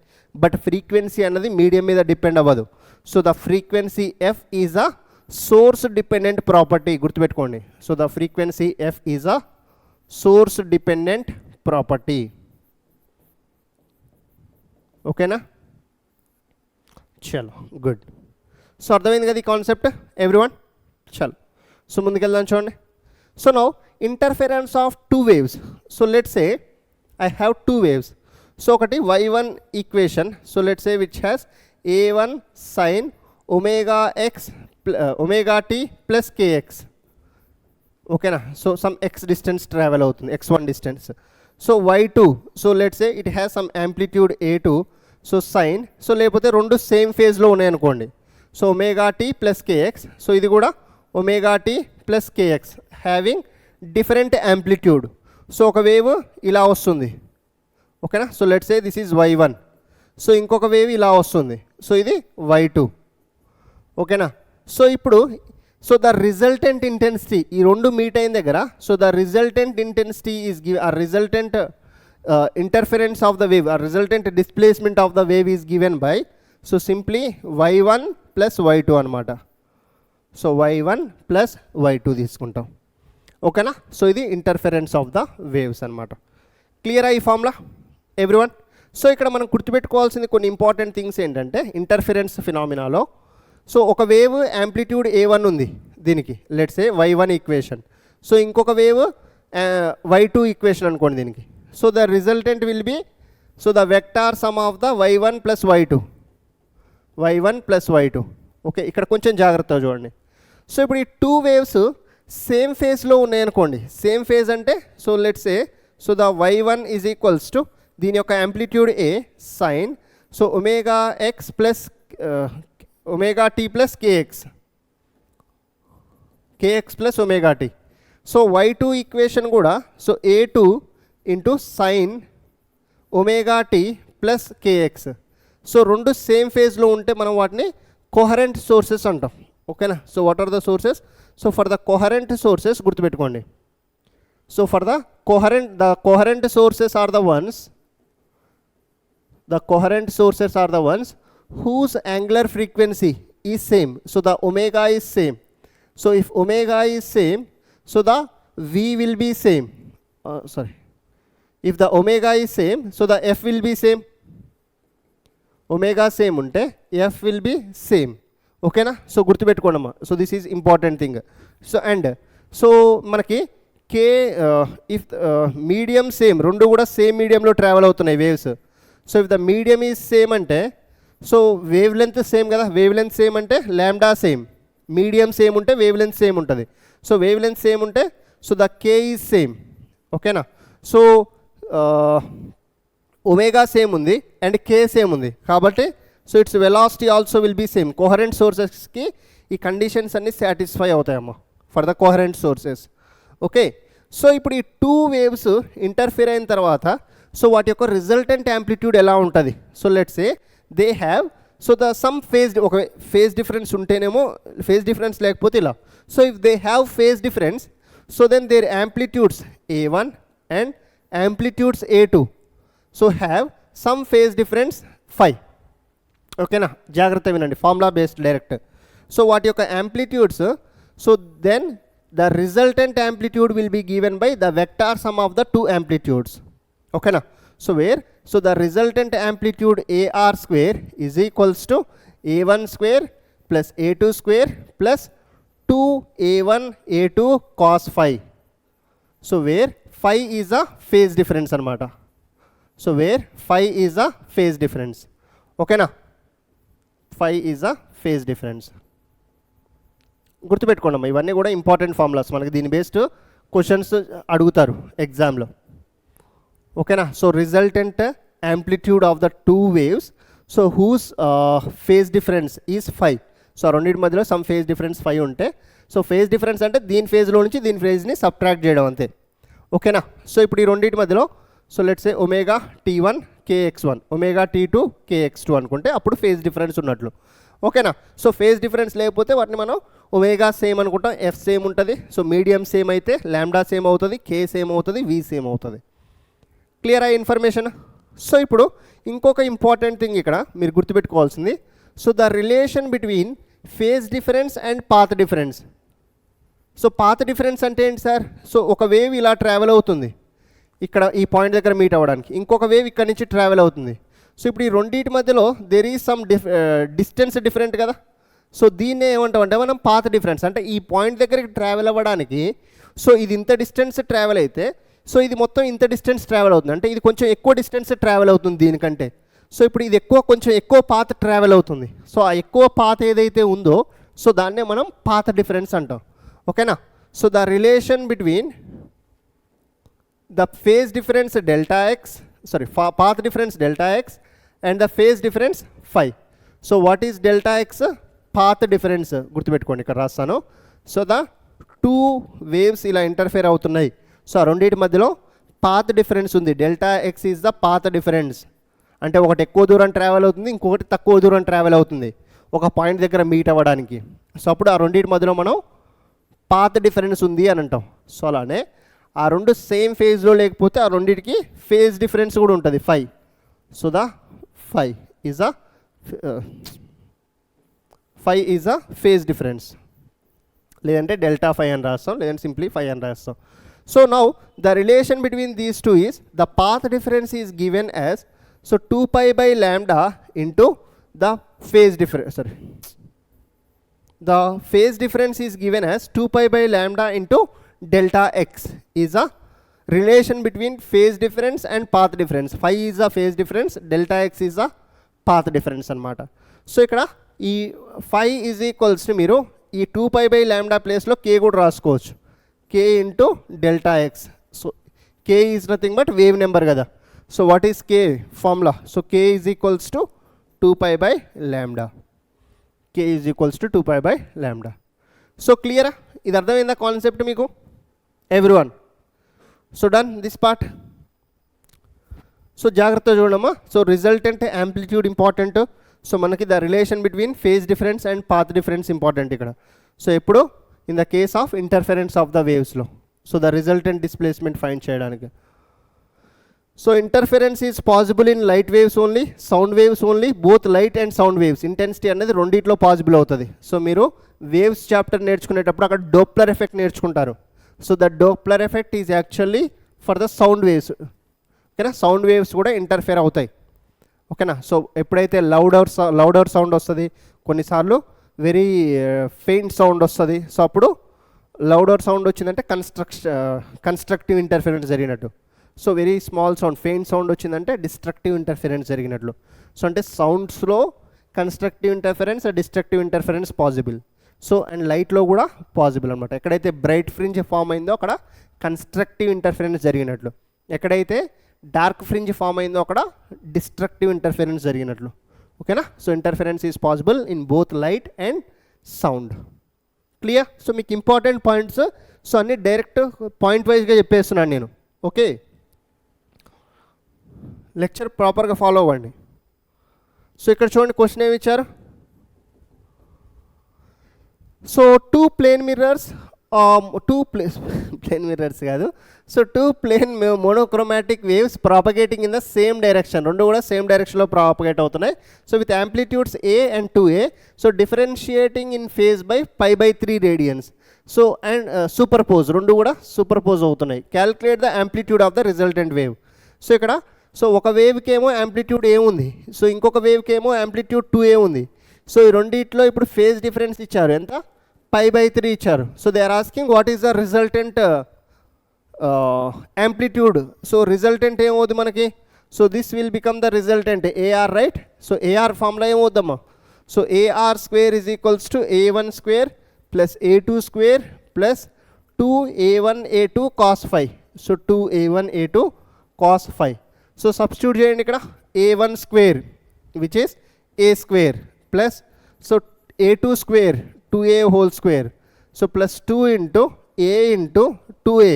బట్ ఫ్రీక్వెన్సీ అన్నది మీడియం మీద డిపెండ్ అవ్వదు. So the frequency f is a source dependent property, గుర్తుపెట్టుకోండి. So the frequency f is a source dependent property. ఓకేనా? చలో గుడ్. సో అర్థమైంది కదా ఈ కాన్సెప్ట్ ఎవ్రీవన్? చలో సో ముందుకెళ్దాం చూడండి. So now interference of two waves. So let's say I have two waves. So ఒకటి y1 equation. So let's say which has a1 sin omega x omega t plus kx. ఓకేనా? So some x distance travel అవుతుంది, x1 distance. So y2 so let's say it has some amplitude a2. So sine so లేకపోతే రెండు same ఫేజ్లో ఉన్నాయనుకోండి. So omega t plus kx. So ఇది కూడా omega t plus kx having different amplitude. So ఒక wave ఇలా వస్తుంది. ఓకేనా? So let's say this is y1. So ఇంకొక వేవ్ ఇలా వస్తుంది. సో ఇది y2. ఓకేనా? సో ఇప్పుడు సో ద రిజల్టెంట్ ఇంటెన్సిటీ ఈ రెండు మీట్ అయిన దగ్గర so the resultant intensity is give ఆ resultant interference of the wave or resultant displacement of the wave is given by so simply y1 plus y2 అనమాట. So y1 plus y2 తీసుకుంటాం. ఓకేనా? So ఇది interference of the waves అనమాట. క్లియరా ఈ formula everyone? So ఇక్కడ మనం గుర్తుపెట్టుకోవాల్సింది కొన్ని ఇంపార్టెంట్ థింగ్స్ ఏంటంటే ఇంటర్ఫెరెన్స్ ఫినామినాలో సో ఒక వేవ్ యాంప్లిట్యూడ్ a1 ఉంది దీనికి, let's say y1 equation. So ఇంకొక వేవ్ y2 ఈక్వేషన్ అనుకోండి దీనికి. So the resultant will B so the vector some of the y1 plus y2. y1 plus y2. Okay, ఇక్కడ కొంచెం జాగ్రత్తగా చూడండి. సో ఇప్పుడు ఈ టూ వేవ్స్ సేమ్ ఫేజ్లో ఉన్నాయనుకోండి. సేమ్ ఫేజ్ అంటే so let's say so the y1 is equals to దీని యొక్క amplitude a sine so omega x plus omega t plus kx plus omega t. So y2 equation కూడా so a2 into sine omega t plus kx. So రెండు same ఫేజ్లో ఉంటే మనం వాటిని coherent sources అంటాం. ఓకేనా? So what are the sources? So for the coherent sources గుర్తుపెట్టుకోండి. So for the coherent sources are the ones whose angular frequency is same. So the omega is same. So if omega is same, so the v will be same. If the omega is same, so the f will be same. Omega same unte f will be same. Okay na? So gurtupeట్టుకోండమ్మా. So this is important thing. So and so మనకి k if medium same రెండు కూడా same మీడియంలో travel అవుతున్నాయి waves. So if the medium is same అంటే so wavelength same కదా. Wavelength same అంటే lambda same. Medium same ఉంటే wavelength same ఉంటుంది. సో వేవ్ లెంత్ సేమ్ ఉంటే so the k is same. ఓకేనా. So omega same ఉంది and k same ఉంది కాబట్టి so its velocity also will be same. Coherent సోర్సెస్కి ఈ కండిషన్స్ అన్నీ సాటిస్ఫై అవుతాయమ్మా for the coherent sources. Okay, so ఇప్పుడు ఈ టూ వేవ్స్ ఇంటర్ఫియర్ అయిన తర్వాత సో వాటి యొక్క రిజల్టెంట్ యాంప్లిట్యూడ్ ఎలా ఉంటుంది. So let's say they have so the sum ఒక ఫేజ్ డిఫరెన్స్ ఉంటేనేమో ఫేజ్ డిఫరెన్స్ లేకపోతే ఇలా. So if they have phase difference so then their amplitudes A1 and amplitudes A2 so have some phase difference phi. ఓకేనా, జాగ్రత్త వినండి, formula based direct. So వాటి యొక్క amplitudes so then the resultant amplitude will be given by the vector sum of the two amplitudes. Okay na, so where so the resultant amplitude AR square is equals to A1 square plus A2 square plus 2A1 A2 cos phi. So where phi is a phase difference anamata. So where phi is a phase difference. Okay na, phi is a phase difference. గుర్తుపెట్టుకోండి, ఇవన్నీ కూడా important formulas, మనకి దీని based questions అడుగుతారు ఎగ్జామ్లో. ఓకేనా, సో resultant amplitude of the two waves so whose phase difference is 5. So రెండింటి మధ్యలో సమ్ ఫేజ్ డిఫరెన్స్ 5 ఉంటే సో ఫేజ్ డిఫరెన్స్ అంటే దీని ఫేజ్లో నుంచి దీని ఫేజ్ని సబ్ట్రాక్ట్ చేయడం అంతే. ఓకేనా, సో ఇప్పుడు ఈ రెండింటి మధ్యలో so let's say omega T1 KX1 omega T2 KX2 అనుకుంటే అప్పుడు ఫేజ్ డిఫరెన్స్ ఉన్నట్లు. ఓకేనా, సో ఫేజ్ డిఫరెన్స్ లేకపోతే వాటిని మనం ఒమేగా సేమ్ అనుకుంటాం, ఎఫ్ సేమ్ ఉంటుంది, సో మీడియం సేమ్ అయితే ల్యాండా సేమ్ అవుతుంది, కే సేమ్ అవుతుంది, వి సేమ్ అవుతుంది. క్లియర్ అయ్యే ఇన్ఫర్మేషన్. సో ఇప్పుడు ఇంకొక ఇంపార్టెంట్ థింగ్ ఇక్కడ మీరు గుర్తుపెట్టుకోవాల్సింది so the relation between phase difference and path difference. So path difference అంటే ఏంటి సార్, సో ఒక వేవ్ ఇలా ట్రావెల్ అవుతుంది ఇక్కడ ఈ పాయింట్ దగ్గర మీట్ అవ్వడానికి, ఇంకొక వేవ్ ఇక్కడ నుంచి ట్రావెల్ అవుతుంది. సో ఇప్పుడు ఈ రెండింటి మధ్యలో there is some distance different కదా. సో దీన్నే ఏమంటామంటే మనం పాత్ డిఫరెన్స్, అంటే ఈ పాయింట్ దగ్గరికి ట్రావెల్ అవ్వడానికి సో ఇది ఇంత డిస్టెన్స్ ట్రావెల్ అయితే సో ఇది మొత్తం ఇంత డిస్టెన్స్ ట్రావెల్ అవుతుంది, అంటే ఇది కొంచెం ఎక్కువ డిస్టెన్స్ ట్రావెల్ అవుతుంది దీనికంటే. సో ఇప్పుడు ఇది కొంచెం ఎక్కువ పాత్ ట్రావెల్ అవుతుంది. సో ఆ ఎక్కువ పాత్ ఏదైతే ఉందో సో దాన్నే మనం పాత్ డిఫరెన్స్ అంటాం. ఓకేనా, so the relation between the phase difference delta X path difference delta x and the phase difference phi. So what is delta x? Path difference. గుర్తుపెట్టుకోండి, ఇక్కడ రాస్తాను. సో ద టూ వేవ్స్ ఇలా interfere అవుతున్నాయి, so ఆ రెండింటి మధ్యలో path difference ఉంది. Delta X is the path difference, అంటే ఒకటి ఎక్కువ దూరం ట్రావెల్ అవుతుంది, ఇంకొకటి తక్కువ దూరం ట్రావెల్ అవుతుంది ఒక పాయింట్ దగ్గర మీట్ అవ్వడానికి. సో అప్పుడు ఆ రెండింటి మధ్యలో మనం పాత్ డిఫరెన్స్ ఉంది అని అంటాం. సో అలానే ఆ రెండు సేమ్ ఫేజ్లో లేకపోతే ఆ రెండింటికి ఫేజ్ డిఫరెన్స్ కూడా ఉంటుంది 5. So the 5 is a phase difference, లేదంటే డెల్టా 5 అని రాస్తాం, లేదంటే సింప్లీ 5 అని రాస్తాం. So now the relation between these two is the path difference is given as so 2π/λ into the phase difference the phase difference is given as 2π/λ into delta x is a relation between phase difference and path difference. Phi is a phase difference, delta x is a path difference anamata. So ikkada ee phi is equals to meeru ee 2π/λ place lo k kuda raskochu, k into delta x. So k is nothing but wave number kada. So what is k formula? So k is equals to 2π/λ. k is equals to 2π/λ. So క్లియరా, ఇది అర్థమైందా concept మీకు everyone? So done this part. So జాగ్రత్తగా చూడమ్మా. So resultant amplitude important. So మనకి the relation between phase difference and path difference important ఇక్కడ. So ఎప్పుడు in the case of interference of the వేవ్స్లో so the resultant displacement find చేయడానికి. So interference is possible in light waves only, sound waves only, both light and sound waves. Intensity అనేది రెండిట్లో possible అవుతుంది. So మీరు waves chapter నేర్చుకునేటప్పుడు అక్కడ Doppler effect నేర్చుకుంటారు. So the Doppler effect is actually for the sound waves. ఓకేనా, sound waves కూడా interfere అవుతాయి. ఓకేనా, సో ఎప్పుడైతే లౌడర్ సౌండ్ వస్తుంది, కొన్నిసార్లు వెరీ ఫెయింట్ సౌండ్ వస్తుంది. సో అప్పుడు లౌడర్ సౌండ్ వచ్చిందంటే కన్స్ట్రక్టివ్ ఇంటర్ఫరెన్స్ జరిగినట్టు. So very small sound faint sound వచ్చిందంటే డిస్ట్రక్టివ్ ఇంటర్ఫరెన్స్ జరిగినట్లు. సో అంటే సౌండ్స్లో constructive interference, destructive interference possible. So and లైట్లో కూడా పాసిబుల్ అనమాట. ఎక్కడైతే బ్రైట్ ఫ్రింజ్ ఫామ్ అయిందో అక్కడ కన్స్ట్రక్టివ్ ఇంటర్ఫరెన్స్ జరిగినట్లు, ఎక్కడైతే డార్క్ ఫ్రింజ్ ఫామ్ అయిందో అక్కడ డిస్ట్రక్టివ్ ఇంటర్ఫరెన్స్ జరిగినట్లు. ఓకేనా? So interference is possible in both light and sound. Clear? So మీకు ఇంపార్టెంట్ పాయింట్స్, సో అన్ని డైరెక్ట్ పాయింట్ వైజ్గా చెప్పేస్తున్నాను నేను. ఓకే, లెక్చర్ ప్రాపర్గా ఫాలో అవ్వండి. సో ఇక్కడ చూడండి క్వశ్చన్ ఏమి ఇచ్చారు. సో టూ ప్లేన్ మిర్రర్స్ కాదు, so two plane monochromatic waves propagating in the same direction, రెండు కూడా సేమ్ డైరెక్షన్లో ప్రాపగేట్ అవుతున్నాయి. So with amplitudes A and 2A, so differentiating in phase by π/3 radians. So and superpose, రెండు కూడా superpose అవుతున్నాయి. Calculate the amplitude of the resultant wave. So ఇక్కడ so ఒక వేవ్కి ఏమో యాంప్లిట్యూడ్ A ఉంది, సో ఇంకొక వేవ్కి ఏమో యాంప్లిట్యూడ్ 2A ఉంది. సో ఈ రెండిట్లో ఇప్పుడు ఫేజ్ డిఫరెన్స్ ఇచ్చారు, ఎంత? π/3 ఇచ్చారు. So they are asking what is the resultant amplitude. So resultant ఏమవుతుంది మనకి? So this will become the resultant AR, right? So AR formula ఏమవుద్దమ్మా? So AR square is equals to A1 square plus A2 square plus 2A1A2 cos phi. So 2A1A2 cos phi. So substitute చేయండి ఇక్కడ. A1 square which is A square plus so A2 square 2A whole square, so plus 2 into A into 2A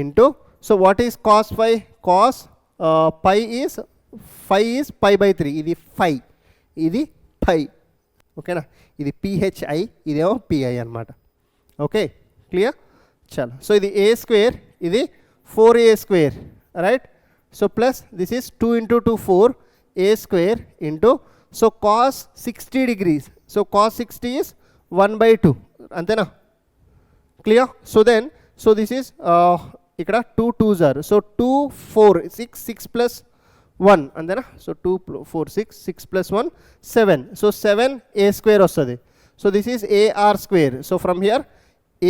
into, so what is cos phi? Cos phi is π/3, ఇది phi, ఇది phi. ఓకేనా? ఇది PHI, ఇదేమో PI అనమాట. Okay, clear? చలో, so ఇది A square, ఇది 4A square, right? So plus this is 2 into 2 4 A square into, so cos 60 degrees, so cos 60 is 1/2, అంతేనా? Clear? So then so this is ఇక్కడ 2 2s are, so 2 4 6 plus 1, అంతేనా? So 2 4 6 plus 1 7, so 7A square వస్తుంది. So this is AR square. So from here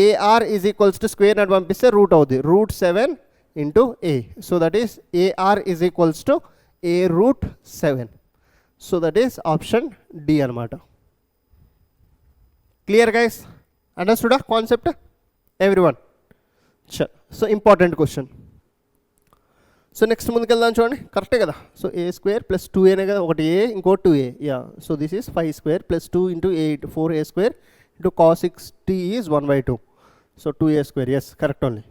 AR is equals to square నాట్ పంపిస్తే root అవుతుంది, root 7 into A. So that is AR is equals to A root 7. So that is option D అనమాట. Clear guys? అండర్స్టూడా concept everyone? చల్, so important question. So next ముందుకెళ్దాం చూడండి, కరెక్టే కదా? సో A స్క్వేర్ ప్లస్ 2Aనే కదా, ఒకటి A ఇంకోటి 2A. Yeah, so this is 5 square plus 2 into 8 4A square into cos 60 is 1/2, so 2A square. Yes, correct only.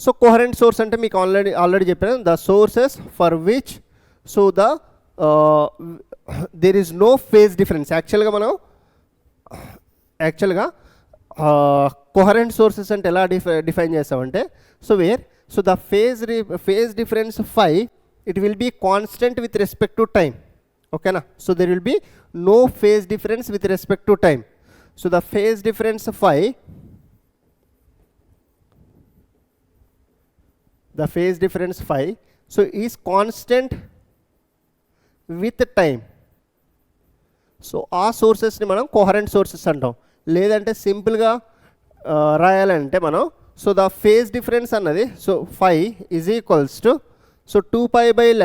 So coherent source అంటే మీకు ఆల్రెడీ చెప్పాను, the sources for which so the there is no phase difference. యాక్చువల్గా coherent sources అంటే ఎలా define చేస్తామంటే, so where so the phase difference phi, it will be constant with respect to time. ఓకేనా? So there will be no phase difference with respect to time. So the phase difference phi, so is constant with time. So ఆ సోర్సెస్ని మనం coherent sources అంటాం. లేదంటే సింపుల్గా రాయాలంటే మనం, so the phase difference అన్నది, so phi is equals to so 2π/λ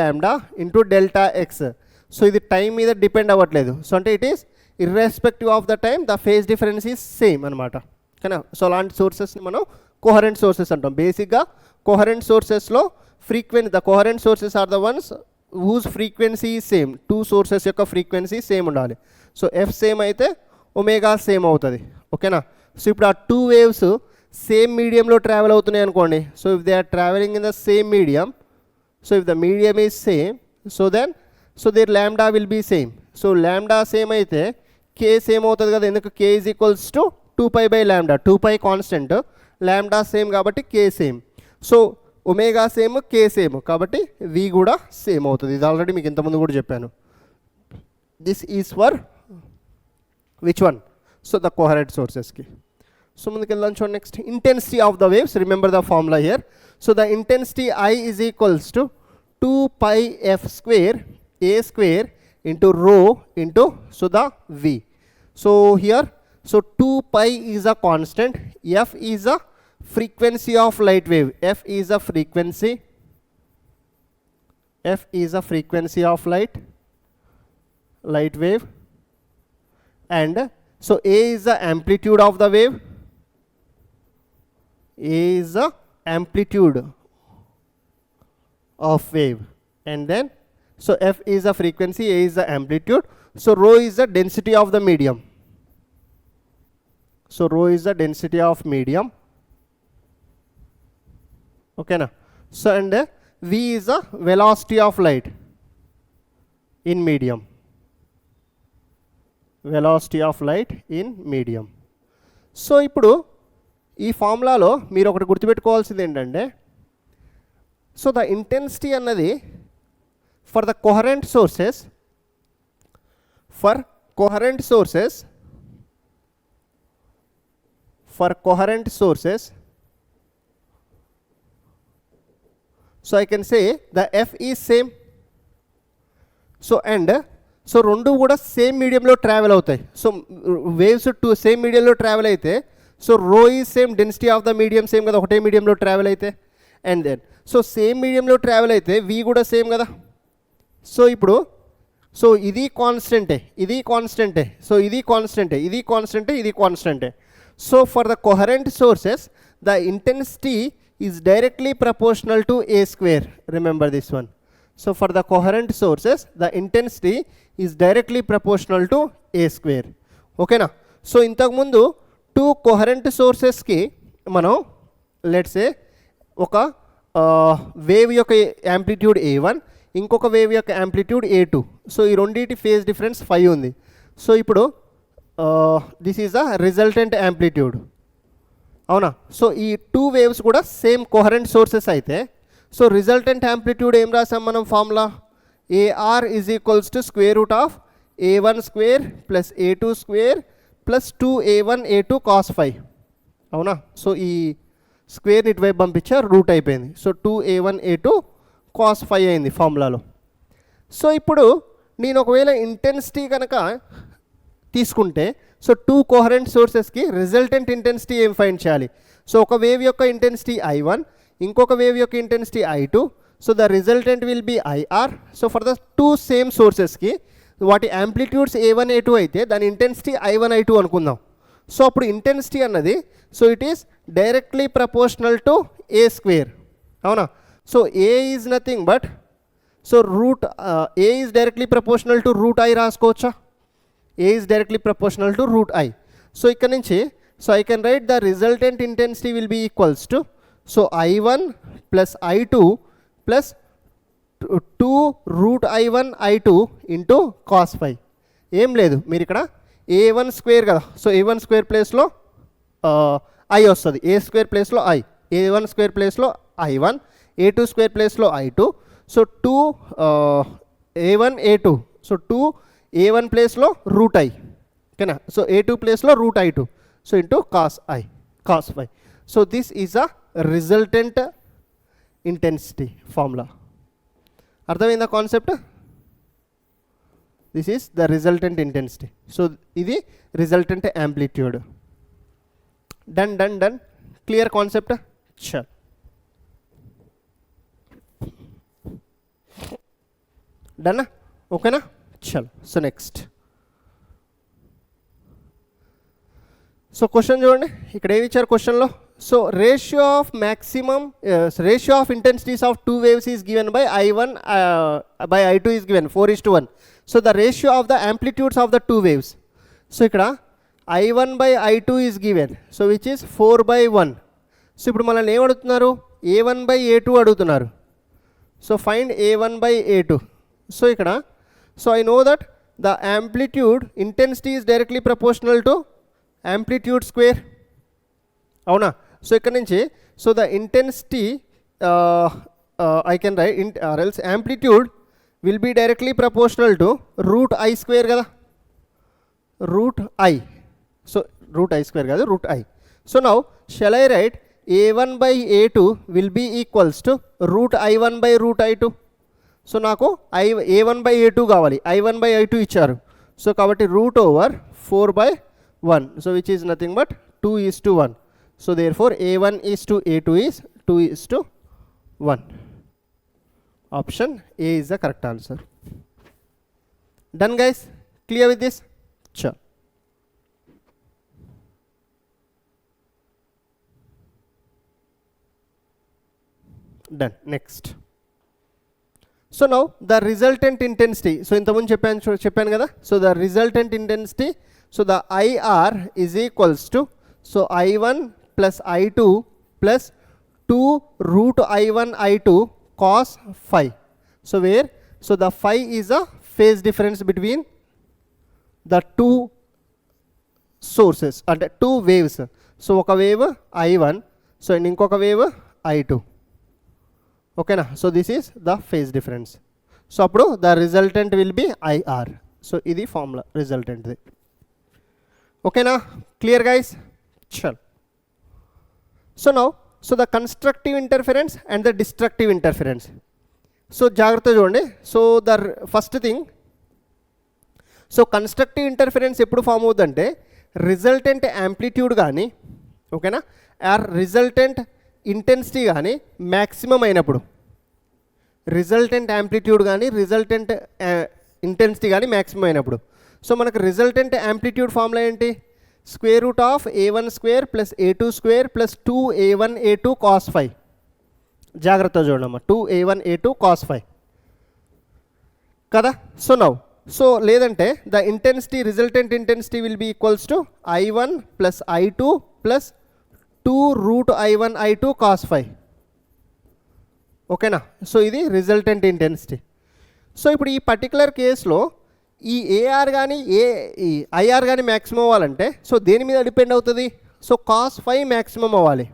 into delta X. So ఇది టైం మీద డిపెండ్ అవ్వట్లేదు. సో అంటే it is irrespective of the time, the phase difference is same అనమాట. ఓకేనా? సో అలాంటి సోర్సెస్ని మనం కోహరెంట్ సోర్సెస్ అంటాం. బేసిక్గా కోహరెంట్ సోర్సెస్లో the coherent sources are the ones whose frequency same. Two sources యొక్క ఫ్రీక్వెన్సీ సేమ్ ఉండాలి. సో F సేమ్ అయితే ఒమేగా సేమ్ అవుతుంది. ఓకేనా? సో ఇప్పుడు ఆ టూ వేవ్స్ సేమ్ మీడియంలో ట్రావెల్ అవుతున్నాయి అనుకోండి. So if they are travelling in the same medium, so if the medium is same, so then so their lambda will be same. So lambda same అయితే K same అవుతుంది కదా, ఎందుకు K is equals to 2π/λ. 2π constant, lambda same కాబట్టి K same. So omega same, K same కాబట్టి V కూడా same అవుతుంది. ఇది already మీకు ఇంతకుముందు కూడా చెప్పాను. This is for which one? So the coherent సోర్సెస్కి. సో ముందుకు వెళ్దాం చూడండి. Next intensity of the waves. Remember the formula here. So the intensity I is equals to 2πf square A square into rho into so the V. So here so 2π is a constant, F is a frequency of light wave. F is a frequency of light wave, and so A is the amplitude of the wave, A is the amplitude of wave, and then so F is the frequency, A is the amplitude, so rho is the density of the medium. So rho is the density of medium. Okay na? So and V is the velocity of light in medium. Velocity of light in medium. So ఇప్పుడు ఈ ఫార్ములాలో మీరు ఒకటి గుర్తుపెట్టుకోవాల్సింది ఏంటంటే, so the intensity అన్నది for the coherent sources, so I can say the F is same. So and so రెండు కూడా same మీడియంలో ట్రావెల్ అవుతాయి. సో వేవ్స్ సేమ్ మీడియంలో ట్రావెల్ అయితే సో రో is same, density of the medium same కదా, ఒకటే మీడియంలో ట్రావెల్ అయితే. అండ్ దెన్ సో సేమ్ మీడియంలో ట్రావెల్ అయితే వి కూడా సేమ్ కదా. సో ఇప్పుడు సో ఇది కాన్స్టెంటే, ఇది కాన్స్టెంటే, సో ఇది కాన్స్టెంటే, ఇది కాన్స్టెంటే, ఇది కాన్స్టెంటే. So for the coherent sources the intensity is directly proportional to A square. Remember this one. So for the coherent sources the intensity is directly proportional to A square. Okay na? So ఇంతకు ముందు two coherent సోర్సెస్కి మనం let's say ఒక wave యొక్క amplitude A1, ఇంకొక wave యొక్క amplitude A2. So ఈ రెండింటి phase difference 5 ఉంది. సో ఇప్పుడు this is the resultant amplitude, అవునా? సో ఈ టూ వేవ్స్ కూడా సేమ్ కోహరెంట్ సోర్సెస్ అయితే సో రిజల్టెంట్ యాంప్లిట్యూడ్ ఏం రాసాం మనం formula? AR is equals to square root of A1 square plus A2 square plus 2A1 A2 cos 5, అవునా? So ఈ స్క్వేర్ని ఇటువైపు పంపించారు, రూట్ అయిపోయింది. సో 2A1 A2 cos 5 అయింది ఫార్ములాలో. సో ఇప్పుడు నేను ఒకవేళ ఇంటెన్సిటీ కనుక తీసుకుంటే సో టూ కోహరెంట్ సోర్సెస్కి రిజల్టెంట్ ఇంటెన్సిటీ ఏం ఫైండ్ చేయాలి? సో ఒక వేవ్ యొక్క ఇంటెన్సిటీ I1, ఇంకొక వేవ్ యొక్క intensity I2. So the resultant will be IR. So for the two same సోర్సెస్కి వాటి యాంప్లిట్యూడ్స్ A1 A2 అయితే దాని ఇంటెన్సిటీ I1 I2 అనుకుందాం. సో అప్పుడు ఇంటెన్సిటీ అన్నది so it is directly proportional to A square, అవునా? So A is nothing but so root A is directly proportional to root I రాసుకోవచ్చా? A is directly proportional to root I. So ఇక్కడ నుంచి so I can write the resultant intensity will be equals to so I1 plus I2 plus 2 root I1 I2 into cos 5. ఏం లేదు, మీరు ఇక్కడ A1 square కదా, so A1 square ప్లేస్లో I వస్తుంది, A square ప్లేస్లో I, A1 స్క్వేర్ ప్లేస్లో I1, A2 square ప్లేస్లో I2. So 2 A1 A2, so 2 A1 ప్లేస్లో రూట్ I, ఓకేనా? సో A2 ప్లేస్లో root I2, so into cos 5. So this is a resultant intensity formula. అర్థమైందా concept? This is the resultant intensity. So ఇది resultant amplitude. Done done done, clear concept? చల్, done, ఓకేనా? చల్, so next so question చూడండి, ఇక్కడ ఏమి ఇచ్చారు క్వశ్చన్లో? So ratio of intensities of two waves is given by I1 by I2 is given 4:1. So the ratio of the amplitudes of the two waves, so ఇక్కడ I1 by I2 is given, so which is 4/1. So ఇప్పుడు మనల్ని ఏం అడుగుతున్నారు? A1 by A2 అడుగుతున్నారు. So find A1 by A2. So ఇక్కడ so I know that the amplitude intensity is directly proportional to amplitude square, అవునా? So ఇక్కడ నుంచి so the intensity I can write or else amplitude will be directly proportional to root I square కదా, root I. So root I square కాదు, root I. So now shall I write A1 by A2 will be equals to root I1 by root I2. So నాకు A1 by A2 కావాలి, I1 by I2 ఇచ్చారు. So కాబట్టి root over 4/1, so which is nothing but 2:1. So therefore A1 is to A2 is 2:1. Option A is the correct answer. Done guys? Clear with this? Sure. done. Next. So now the resultant intensity, so ఇంతకుముందు చెప్పాను కదా, so the resultant intensity, so the IR is equals to, so I1 plus I2 plus 2 root I1 I2 cos phi. So where, so the phi is a phase difference between the two sources, అంటే two waves. So ఒక wave I1, so and ఇంకొక wave I2. ఓకేనా, so this is the phase difference. So అప్పుడు the resultant will be IR. So ఇది formula రిజల్టెంట్ది. ఓకేనా, clear guys? చల్. So now, so the constructive interference and the destructive interference. So జాగ్రత్త చూడండి. So the first thing, so constructive interference ఎప్పుడు form అవుతుందంటే resultant amplitude కానీ, ఓకేనా, ఆర్ రిజల్టెంట్ ఇంటెన్సిటీ కానీ మ్యాక్సిమం అయినప్పుడు, రిజల్టెంట్ యాంప్లిట్యూడ్ కానీ రిజల్టెంట్ ఇంటెన్సిటీ కానీ మ్యాక్సిమం అయినప్పుడు. సో మనకు రిజల్టెంట్ యాంప్లిట్యూడ్ ఫార్ములా ఏంటి? Square root of A1 square plus A2 square plus 2A1 A2 cos phi. జాగ్రత్త చూడమ్మా, 2A1 A2 కాస్ ఫై కదా. సో నౌ, సో లేదంటే the intensity, resultant intensity will be equals to I1 plus I2 plus 2 root I1 I2 cos phi. ఓకేనా, so ఇది resultant intensity. So ఇప్పుడు ఈ particular కేసులో ఈ ఏఆర్ కానీ ఈ ఐఆర్ కానీ మ్యాక్సిమం అవ్వాలంటే సో దేని మీద డిపెండ్ అవుతుంది? సో కాస్ ఫై మ్యాక్సిమం అవ్వాలి,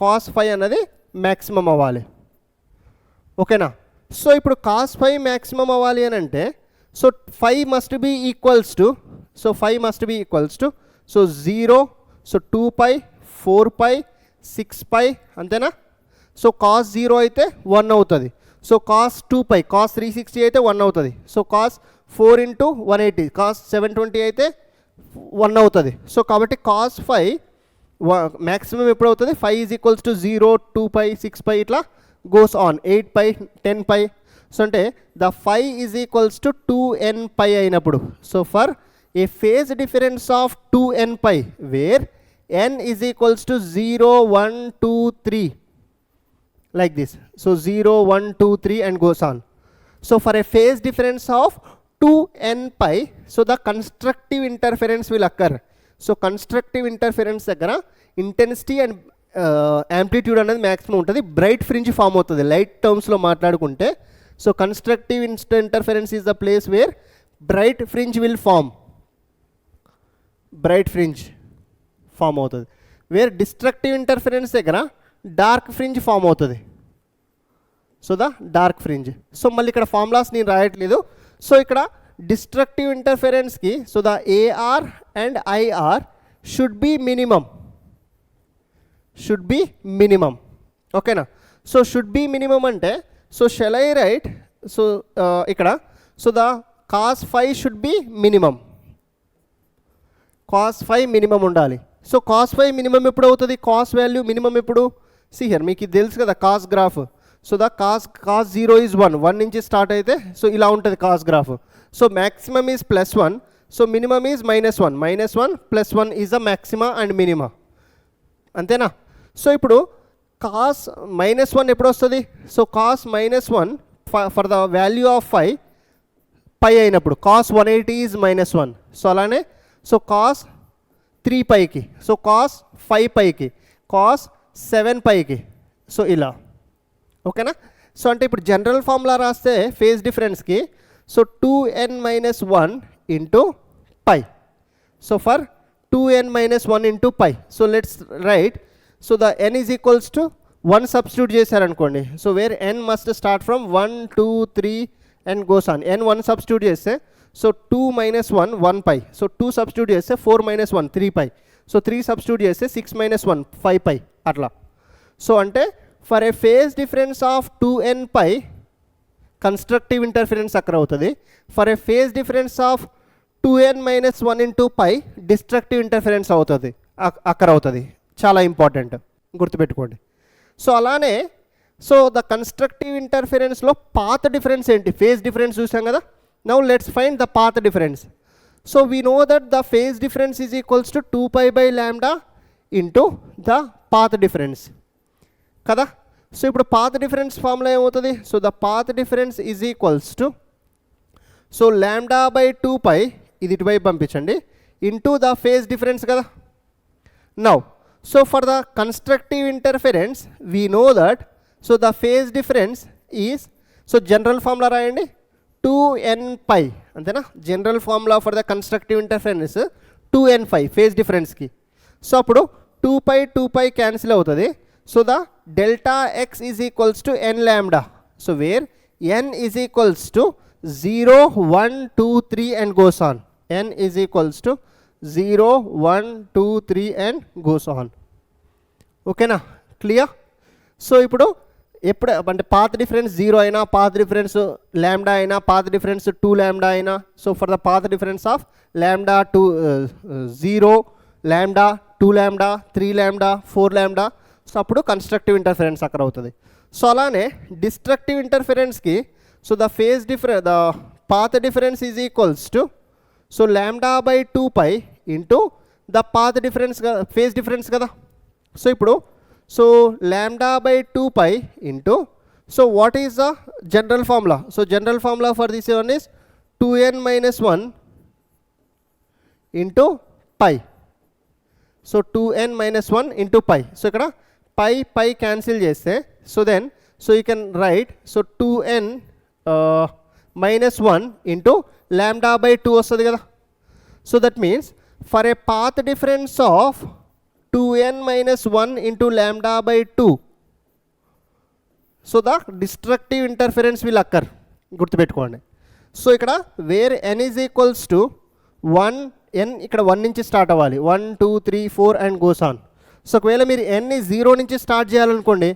కాస్ ఫై అన్నది మ్యాక్సిమం అవ్వాలి. ఓకేనా, సో ఇప్పుడు కాస్ ఫై మ్యాక్సిమం అవ్వాలి అని అంటే so phi must be equals to, so phi must be equals to, so 0, so 2 pi 4 pi 6 pi అంతేనా. సో కాస్ 0 అయితే 1 అవుతుంది. సో కాస్ 2 పై, కాస్ 360 అయితే 1 అవుతుంది. సో కాస్ 4 ఇంటూ 180, కాస్ 720 అయితే 1 అవుతుంది. సో కాబట్టి కాస్ ఫై మ్యాక్సిమం ఎప్పుడు అవుతుంది? 5 is equals to 0, 2 pi 6 pi ఇట్లా goes on, 8 pi 10 pi. So అంటే the 5 is equals to 2n pi అయినప్పుడు, so for a phase difference of 2n pi where n is equals to 0, 1, 2, 3 like this. So 0, 1, 2, 3 and goes on. So for a phase difference of 2n pi, so the constructive interference will occur. So constructive interference దగ్గర intensity and amplitude అనేది maximum ఉంటుంది. Bright fringe form అవుతుంది light టర్మ్స్లో మాట్లాడుకుంటే. So constructive interference is the place where bright fringe will form, bright fringe form అవుతుంది. Where destructive interference దగ్గర dark fringe form అవుతుంది. So the dark fringe. So మళ్ళీ ఇక్కడ formulas నేను రాయట్లేదు. సో ఇక్కడ డిస్ట్రక్టివ్ ఇంటర్ఫరెన్స్కి so the AR and IR should be minimum, should be minimum. ఓకేనా, సో షుడ్ బి మినిమమ్ అంటే so shall I write, so ఇక్కడ so the cos phi should be minimum, cos phi minimum ఉండాలి. So cos phi minimum ఎప్పుడు అవుతుంది? Cos value minimum ఎప్పుడు? See here, మీకు ఇది తెలుసు కదా cos graph. So the cos 0 is 1 నుంచి స్టార్ట్ అయితే సో ఇలా ఉంటుంది cos graph. So maximum is +1, so minimum is -1, -1 +1 is the maxima and minima, అంతేనా. సో ఇప్పుడు కాస్ -1 ఎప్పుడు వస్తుంది? So cos -1 for the value of pi అయినప్పుడు కాస్ 180 ఈజ్ -1. సో అలానే సో కాస్ 3 పైకి, సో కాస్ 5 పైకి, కాస్ 7 పైకి, సో ఇలా. ఓకేనా, సో అంటే ఇప్పుడు జనరల్ ఫార్ములా రాస్తే ఫేజ్ డిఫరెన్స్కి so 2n-1 into pi. So for 2n-1 into pi, so let's write, so the n is equals to 1 substitute చేశారనుకోండి. So where n must start from 1, 2, 3 and goes on. n 1 substitute చేస్తే so 2 - 1 1 pi, so 2 substitute చేస్తే 4 - 1 3 పై, so 3 substitute చేస్తే 6 - 1 5 పై అట్లా. So అంటే for a phase difference of 2n pi constructive interference అక్కడ అవుతుంది. For a phase difference of 2n-1 into pi destructive interference అవుతుంది, అక్కడ అవుతుంది. చాలా ఇంపార్టెంట్, గుర్తుపెట్టుకోండి. సో అలానే సో ద కన్స్ట్రక్టివ్ ఇంటర్ఫరెన్స్లో పాత్ డిఫరెన్స్ ఏంటి? ఫేజ్ డిఫరెన్స్ చూసాం కదా. Now let's find the path difference. So we know that the phase difference is equals to 2 pi by lambda into the path difference. Kada? So ఇప్పుడు path difference formula ఏమవుతుంది? So the path difference is equals to, so lambda by 2π ఇది ఇటువైపు పంపించండి into the phase difference కదా. Now so for the constructive interference we know that so the phase difference is, so general formula రాయండి 2nπ అంతేనా. General formula for the constructive interference 2nπ phase డిఫరెన్స్కి. So అప్పుడు 2π cancel అవుతుంది. So the delta x is equals to n lambda. So where n is equals to 0, 1, 2, 3 and goes on. n is equals to 0, 1, 2, 3 and goes on. ఓకేనా, clear? So ఇప్పుడు ఎప్పుడు అంటే path difference 0 అయినా, path difference lambda అయినా, path difference 2 lambda అయినా, so for the path difference of lambda 2 0 lambda 2 lambda 3 lambda 4 lambda, so అప్పుడు constructive interference అక్కడ అవుతుంది. సో అలానే డిస్ట్రక్టివ్ ఇంటర్ఫరెన్స్కి so the phase difference, the path difference is equals to, so lambda by 2π into the path difference phase difference కదా. So ఇప్పుడు so lambda by 2π into, so what is the general formula? So general formula for this one is 2n - 1 into π. So 2n - 1 into π. So ఇక్కడ π cancel చేస్తే, so then so you can write so 2n -1 into lambda by 2 వస్తుంది కదా. So that means for a path difference of 2n - 1 into lambda by 2, so the destructive interference will అక్కర్. గుర్తుపెట్టుకోండి. So ఇక్కడ where n is equals to 1, n ఇక్కడ 1 నుంచి start అవ్వాలి, 1, 2, 3, 4 and goes on. So ఒకవేళ మీరు n ని 0 నుంచి స్టార్ట్ చేయాలనుకోండి,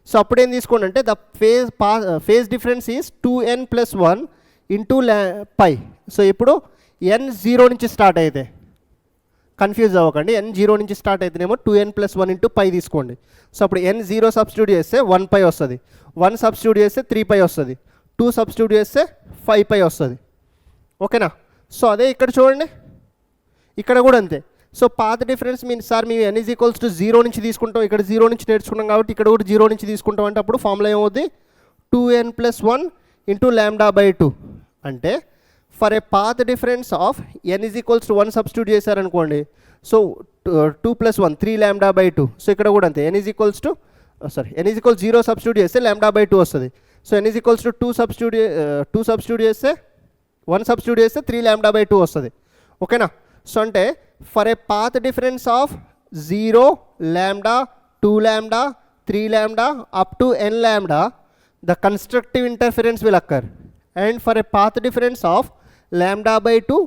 సో అప్పుడు ఏం తీసుకోండి అంటే the phase difference is 2n + 1 into π. So ఇప్పుడు n 0 నుంచి స్టార్ట్ అయితే కన్ఫ్యూజ్ అవ్వకండి. n 0 నుంచి స్టార్ట్ అయితేనేమో 2n + 1 ఇంటూ π తీసుకోండి. సో అప్పుడు n 0 సబ్స్టిట్యూట్ చేస్తే 1π వస్తుంది, 1 సబ్స్టిట్యూట్ చేస్తే 3π వస్తుంది, 2 సబ్స్టిట్యూట్ చేస్తే 5π వస్తుంది. ఓకేనా. సో అదే ఇక్కడ చూడండి, ఇక్కడ కూడా అంతే. So path difference means sir మేము n ఈజ్ ఈక్వల్స్ టు 0 నుంచి తీసుకుంటాం, ఇక్కడ 0 నుంచి నేర్చుకున్నాం కాబట్టి ఇక్కడ కూడా 0 నుంచి తీసుకుంటాం అంటే అప్పుడు ఫార్ములా ఏమవుతుంది 2n + 1 ఇంటూ లాంబ్డా బై 2. అంటే for a path difference of n is equals to 1 substitute చేశారనుకోండి, సో 2 + 1 3 లాంబ్డా బై 2. సో ఇక్కడ కూడా అంతే, n is equals to n is equals 0 substitute చేస్తే లాంబ్డా బై 2 వస్తుంది. So n is equals to 2 substitute చేస్తే 1 substitute చేస్తే 3 lambda by 2 వస్తుంది. ఓకేనా. సో అంటే for a path difference of 0 lambda 2 lambda 3 lambda up to n lambda the constructive interference will అక్కర్. And for a path difference of lambda by 2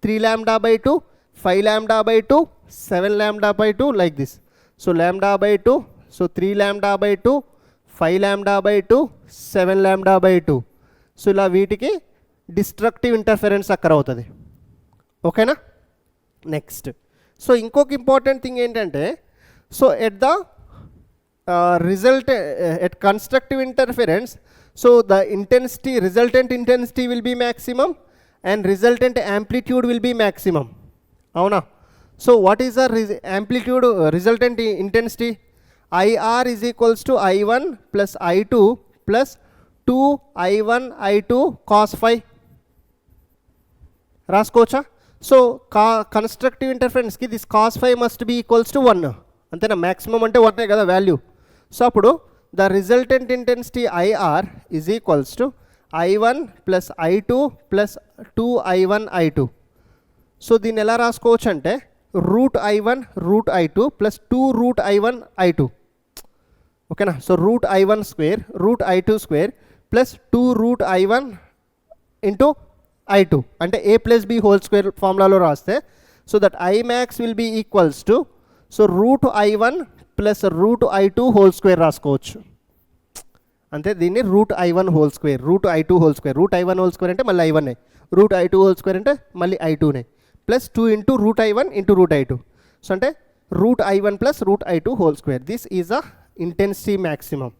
3 lambda by 2 5 lambda by 2 7 lambda by 2 like this. So lambda by 2, so 3 lambda by 2 5 lambda by 2 7 lambda by 2. So ఇలా వీటికి destructive interference అక్కర్ అవుతుంది. ఓకేనా. Next so ఇంకొక important thing ఏంటంటే, so at the at constructive interference, so the intensity resultant intensity will be maximum and resultant amplitude will be maximum. అవునా. So what is the amplitude resultant intensity? IR is equals to I1 + I2 + 2I1 I2 cos phi. రాసుకోవచ్చా? So constructive ఇంటర్ఫరెన్స్కి this cos phi must be equals to 1 అంతేనా. Maximum అంటే 1 కదా value. So అప్పుడు the resultant intensity IR is equals to I1 + I2 + 2I1 I2. So దీన్ని ఎలా రాసుకోవచ్చు అంటే √I1 √I2 + 2√I1 I2. ఓకేనా. So √I1 square √I2 square plus 2√I1 into I2 అంటే a + b హోల్ స్క్వేర్ ఫార్ములాలో రాస్తే, so that Imax will be equals to so √I1 + √I2 whole square రాసుకోవచ్చు. అంతే. దీన్ని √I1 whole square √I2 whole square, √I1 whole square అంటే మళ్ళీ I1నే, √I2 whole square అంటే మళ్ళీ I2నే, plus 2 into √I1 into √I2. So అంటే √I1 + √I2 whole square. This is a intensity maximum.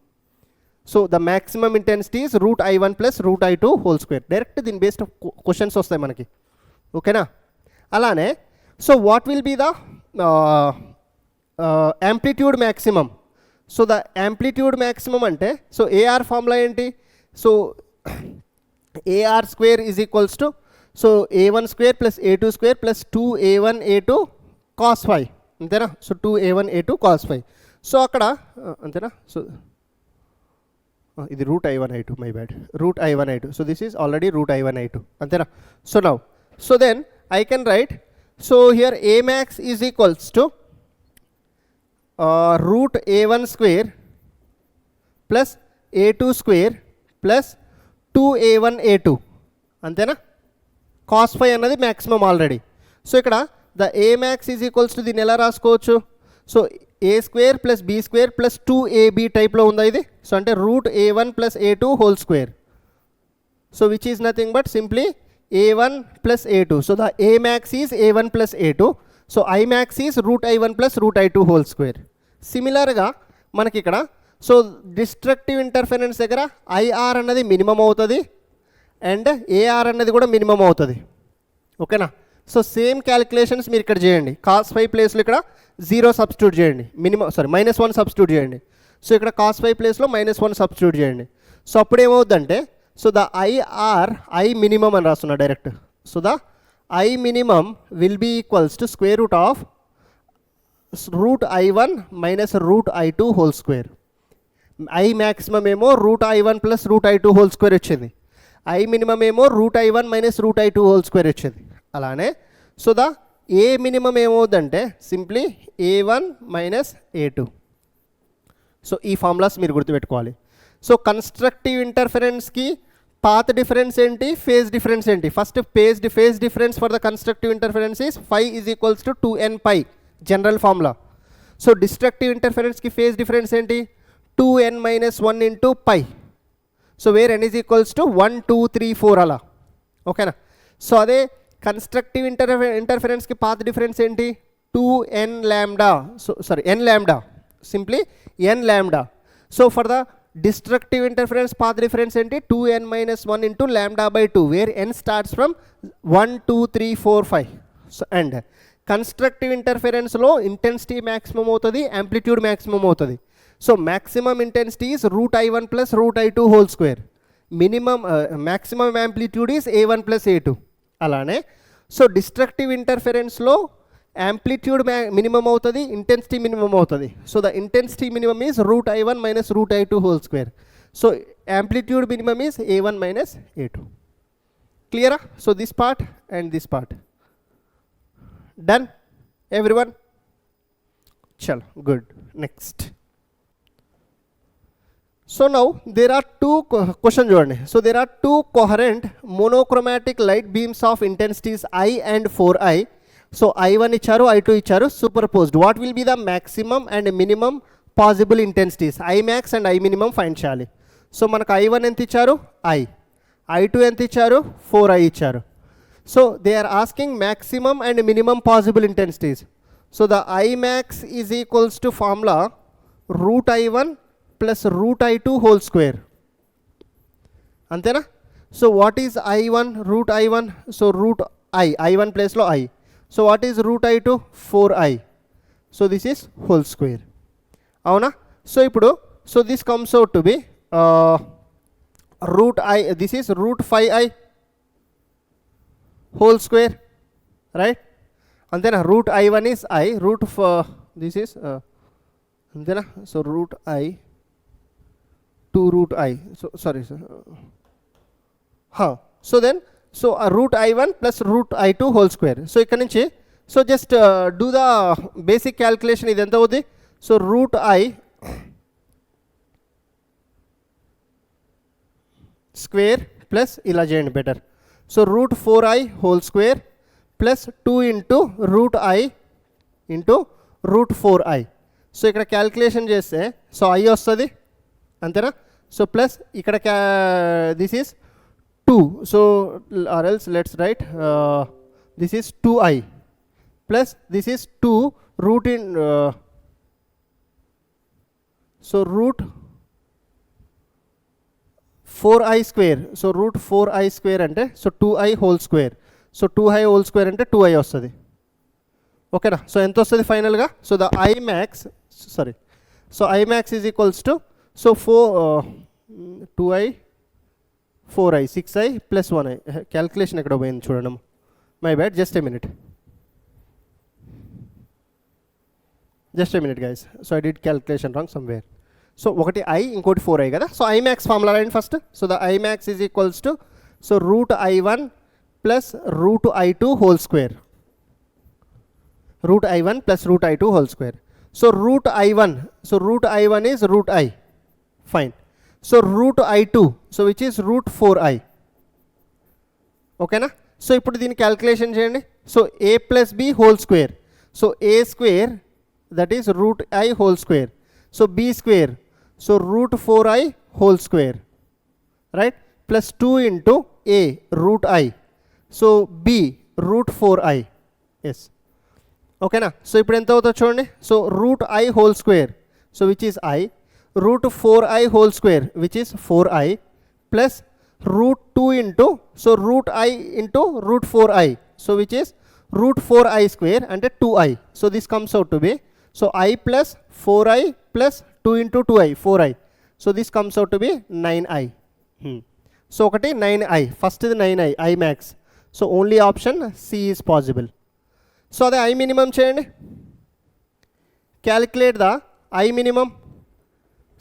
So the maximum intensity is √I1 + √I2 whole square. Direct దీని based questions వస్తాయి మనకి. ఓకేనా. అలానే so what will be the amplitude maximum? So the amplitude maximum అంటే so A R formula ఏంటి? So A R square is equals to so A1 square plus A2 square plus 2A1 A2 cos 5 అంతేనా? So 2A1 A2 cos 5. So అక్కడ అంతేనా? So ఇది root I1 I2, my bad, root I1 I2. So this is already root I1 I2 అంతేనా? So now so then I can write so here A max is equals to root A1 square plus A2 square plus 2A1 A2 అంతేనా? cos 5 అన్నది maximum already. So ఇక్కడ the A max is equals to దీన్ని ఎలా రాసుకోవచ్చు? So A square plus B square plus 2AB టైప్లో ఉందా ఇది? So అంటే root A1 plus A2 whole square. So which is nothing but simply A1 plus A2. So the A max is A1 plus A2. So I max is root I1 plus root I2 whole square. సిమిలర్గా మనకి ఇక్కడ so destructive interference దగ్గర IR అన్నది minimum అవుతుంది and AR అన్నది కూడా minimum అవుతుంది. ఓకేనా? సో సేమ్ క్యాలిక్యులేషన్స్ మీరు ఇక్కడ చేయండి. cos 5 ప్లేస్లో ఇక్కడ 0 సబ్స్టిట్యూట్ చేయండి, మినిమం -1 సబ్స్టిట్యూట్ చేయండి. సో ఇక్కడ cos 5 ప్లేస్లో -1 సబ్స్టిట్యూట్ చేయండి. సో అప్పుడు ఏమవుతుందంటే సో ద I మినిమం అని రాస్తున్నా direct. So the I minimum will be equals to square root of root I1 minus root I2 whole square. I maximum ఏమో root I1 plus root I2 whole square వచ్చింది. I minimum ఏమో root I1 minus root I2 whole square వచ్చింది. అలానే so the A minimum ఏమవుతుందంటే simply A1 minus A2. So ఈ formulas మీరు గుర్తుపెట్టుకోవాలి. So constructive ఇంటర్ఫరెన్స్కి పాత్ డిఫరెన్స్ ఏంటి, ఫేజ్ డిఫరెన్స్ ఏంటి? First phase difference for the constructive interference is phi is equals to 2n pi, general formula. So destructive ఇంటర్ఫరెన్స్కి phase difference ఏంటి? 2n minus 1 into pi. So where n is equals to 1 2 3 4 అలా. ఓకేనా? So అదే constructive ఇంటర్ఫరెన్స్కి path difference ఏంటి? 2n lambda. So sorry n lambda, simply n lambda. So for the destructive interference path difference ఏంటి? 2n minus 1 into lambda by 2 where n starts from 1 2 3 4 5. So and constructive ఇంటర్ఫరెన్స్లో intensity maximum అవుతుంది, amplitude maximum అవుతుంది. So maximum intensity is root I1 plus root I2 whole square. Minimum maximum amplitude is A1 plus A2. అలానే so destructive ఇంటర్ఫరెన్స్లో amplitude minimum అవుతుంది, intensity minimum అవుతుంది. So the intensity minimum is root I1 minus root I2 whole square. So amplitude minimum is A1 minus A2. క్లియరా? So this part and this part done everyone? Chalo, good. Next. So now there are two questions చూడండి. So there are two coherent monochromatic light beams of intensities I and 4I. So I1 ఇచ్చారు, I2 ఇచ్చారు, superposed. What will be the maximum and minimum possible intensities? I max and I minimum find చేయాలి. So మనకు I1 ఎంత ఇచ్చారు? I2 ఎంత ఇచ్చారు? 4I ఇచ్చారు. So they are asking maximum and minimum possible intensities. So the I max is equals to formula root I1 plus root I2 whole square. Antena? So what is I1? Root I1. So root I1 place lo I. So what is root I2? 4I. So this is whole square. Avuna? So ipudu, so this comes out to be root I, this is root 5I whole square, right? And then root I1 is I, root this is and then so root I to root I. So sorry sir. So then so root I1 plus root I2 whole square. So ikkada nunchi so just do the basic calculation. Idi enta avudi? So root I square plus ila cheyandi better. So root 4I whole square plus 2 into root I into root 4I. So ikkada calculation cheste so I ostadi antena. So plus ikkada this is 2. So or else let's write this is 2I plus this is 2 root in so root 4I square. So root 4I square ante so 2I whole square. So 2I whole square ante 2I ostadi. Okay na? So ento ostadi final ga? So the I max, sorry, So I max is equals to, so 2i 4i 6i plus 1i. Calculation ekkada poyindi chudandam. My bad, just a minute. Just a minute guys. So I did calculation wrong somewhere. So ఒకటి I ఇంకోటి 4i కదా. So I max formula రాయండి first. So the I max is equals to, so root I1 plus root I2 whole square. Root I1 plus root I2 whole square. So root I1, so root I1 is root I. Fine. So root I2, so which is root 4i. ఓకేనా. So ఇప్పుడు దీన్ని calculation చేయండి. So a plus b whole square. So a square, that is root I whole square. So b square, so root 4i whole square, right, plus 2 into a root I, so b root 4i. Yes. ఓకేనా. So ఇప్పుడు ఎంత అవుతుందో చూడండి. So root I whole square, so which is I, root 4i whole square, which is 4i, plus root 2 into, so root I into root 4i, so which is root 4i square and 2i. So this comes out to be, so I plus 4i plus 2 into 2i 4i. So this comes out to be 9i. So ఒకటి 9i, first is 9i, I max. So only option C is possible. So the I minimum చేయండి. Calculate the I minimum.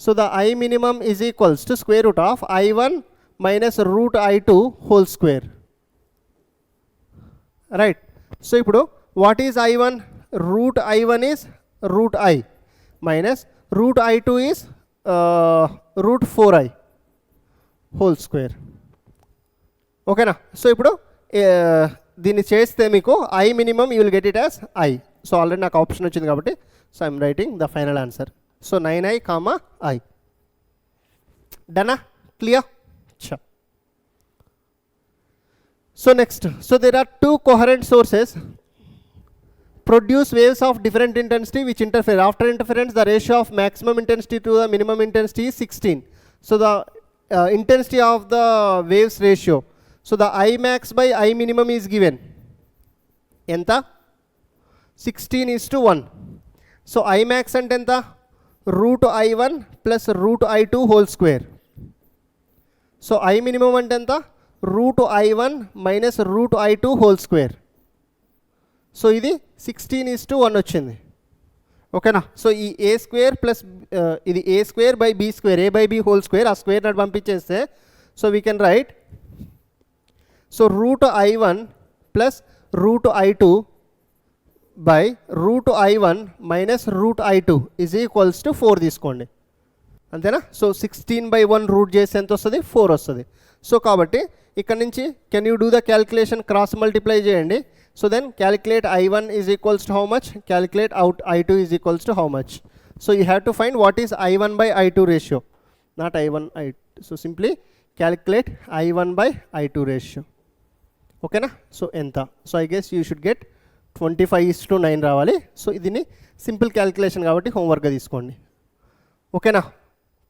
So the I minimum is equals to square root of I1 minus root I2 whole square. Right. So ఇప్పుడు what is I1? Root I1 is root I minus root I2 is root 4i whole square. ఓకేనా. So ఇప్పుడు దీన్ని చేస్తే మీకు I minimum you will get it as I. So already నాకు option వచ్చింది కాబట్టి, so I'm writing the final answer. So 9i, I. డనా? Clear? చా. So next, so there are two coherent sources produce waves of different intensity which interfere. After interference, the ratio of maximum intensity to the minimum intensity is 16. So the intensity of the waves ratio, so the I max by I minimum is given. Enta? 16:1. So I max ante enta? Root I1 plus root I2 whole square. So I minimum ante enta? Root I1 minus root I2 whole square. So ఇది 16:1 వచ్చింది. ఓకేనా. So ఈ ఏ square plus ఇది A square by B square, A by B whole square, ఆ square not పంపించేస్తే so we can write, so root I1 plus root I2 by root I1 minus root I2 is equals to 4 తీసుకోండి. అంతేనా. So 16/1 route చేస్తే ఎంత వస్తుంది? 4 వస్తుంది. So కాబట్టి ఇక్కడ నుంచి can you do the calculation, cross multiply చేయండి. So then calculate I1 is equals to how much? Calculate out I2 is equals to how much? So you have to find what is I1 by I2 ratio, not I1 I2. So simply calculate I1 by I2 ratio. Okay na? So enta. So I guess you should get 25:9 రావాలి. So ఇది simple calculation కాబట్టి హోంవర్క్గా తీసుకోండి. ఓకేనా.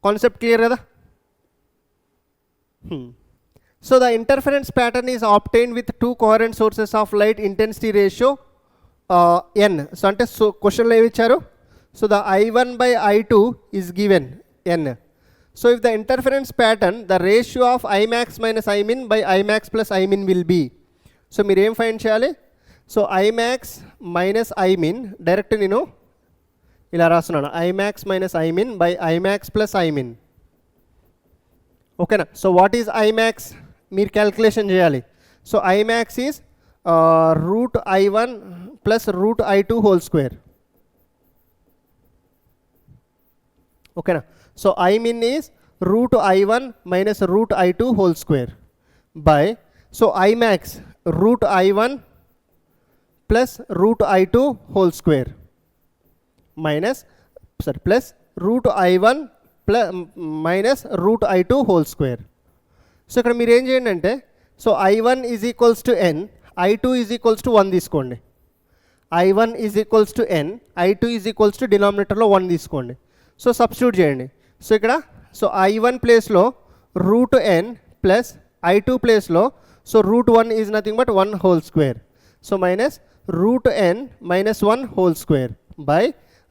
Concept clear కదా? So the interference pattern is obtained with two coherent sources of light intensity ratio n. So ante question lo em icharu, so the I1 by I2 is given n. So if the interference pattern, the ratio of I max minus I min by I max plus I min will be, so meer em find cheyali, so I max minus I min direct nenu ila rasunana, I max minus I min by I max plus I min. Okay na. So what is I max? మీరు calculation చేయాలి. So I max is root I1 plus root I2 whole square. ఓకేనా. So I min is root I1 minus root I2 whole square by, so I max root I1 plus root I2 whole square minus, sorry, plus root I1 plus minus root I2 whole square. So ఇక్కడ మీరు ఏం చేయండి అంటే, so I1 is equals to n, I2 is equals to 1 తీసుకోండి. I1 is equals to n, I2 is equals to డినామినేటర్లో 1 తీసుకోండి. So substitute చేయండి. So ఇక్కడ సో I1 ప్లేస్లో రూట్ n ప్లస్ I2 ప్లేస్లో so root 1 is nothing but 1 whole square. So minus root n minus 1 whole square by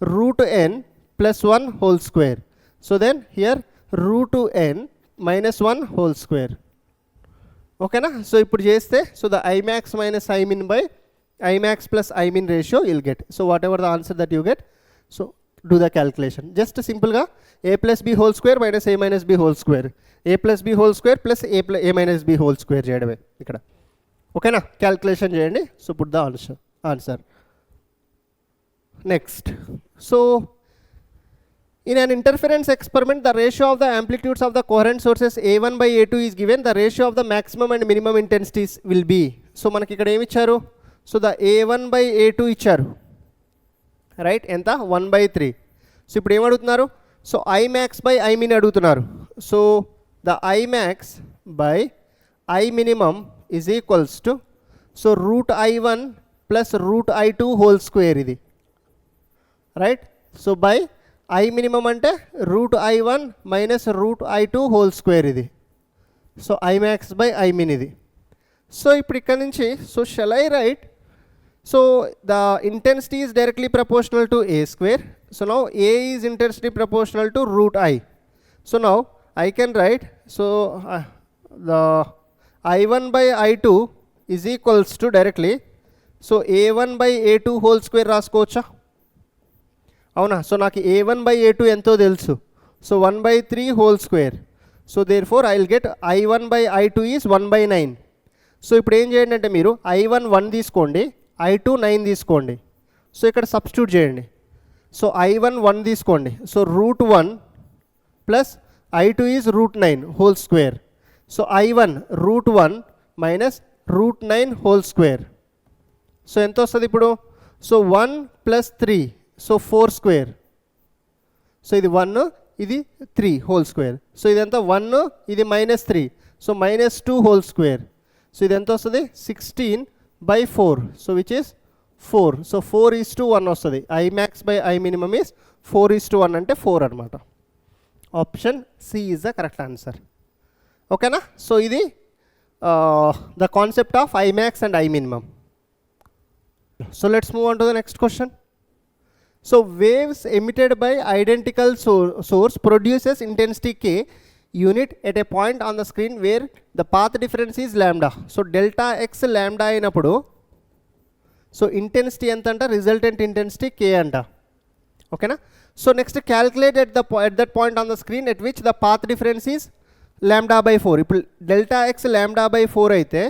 root n plus 1 whole square. So then here root to n minus 1 whole square. Okay na? So ఇప్పుడు చేస్తే so the I max minus I min by I max plus I min ratio you'll get. So whatever the answer that you get, so do the calculation. Just simple ga a plus b whole square minus a minus b whole square, a plus b whole square plus a minus b whole square చేయడమే ఇక్కడ. ఓకేనా? Calculation చేయండి. So put the answer. Next, so in an interference experiment, the ratio of the amplitudes of the coherent sources A1 by A2 is given. The ratio of the maximum and minimum intensities will be. So మనకి ఇక్కడ ఏమి ఇచ్చారు? So the A1 by A2 ఇచ్చారు, right? ఎంత? 1/3. So ఇప్పుడు ఏమడుగుతున్నారు? So I max by I min అడుగుతున్నారు. So the I max by I minimum is equals to, so root I1 plus root I2 whole square ఇది, right? So by I minimum అంటే root I1 minus root I2 whole square ఇది. So I max by I min ఇది. So ఇప్పుడు ఇక్కడ నుంచి, so shall I write, so the intensity is directly proportional to A square. So now A is intensity proportional to root I. So now I can write, so the I1 by I2 is equals to directly, so A1 by A2 whole square రాసుకోవచ్చా? అవునా? So నాకు A1 by A2 ఎంతో తెలుసు. So 1/3 whole square. So therefore I will get I1 by I2 is 1/9. So ఇప్పుడు ఏం చేయండి అంటే మీరు I1 1 తీసుకోండి, I2 9 తీసుకోండి. సో ఇక్కడ సబ్స్టిట్యూట్ చేయండి. సో I1 1 తీసుకోండి, so root 1 plus I2 is root 9 whole square. So I1 root 1 minus root 9 whole square. So ఎంత వస్తుంది ఇప్పుడు? So 1 plus 3, so 4 square. So ఇది 1, ఇది 3 హోల్ స్క్వేర్. సో ఇదంతా 1, ఇది -3, సో -2 హోల్ స్క్వేర్. సో ఇది ఎంత వస్తుంది? 16/4. So which is 4. సో 4:1 వస్తుంది. I max by I minimum is 4:1 అంటే 4 అనమాట. Option C is the correct answer. ఓకేనా? సో ఇది the concept of I max and I minimum. So let's move on to the next question. So waves emitted by identical source produces intensity K unit at a point on the screen where the path difference is lambda. So delta x lambda అయినప్పుడు so intensity ఎంత అంట? Resultant intensity K అంట. ఓకేనా? So next calculate at that point on the screen at which the path difference is λ/4. ఇప్పుడు delta x λ/4 అయితే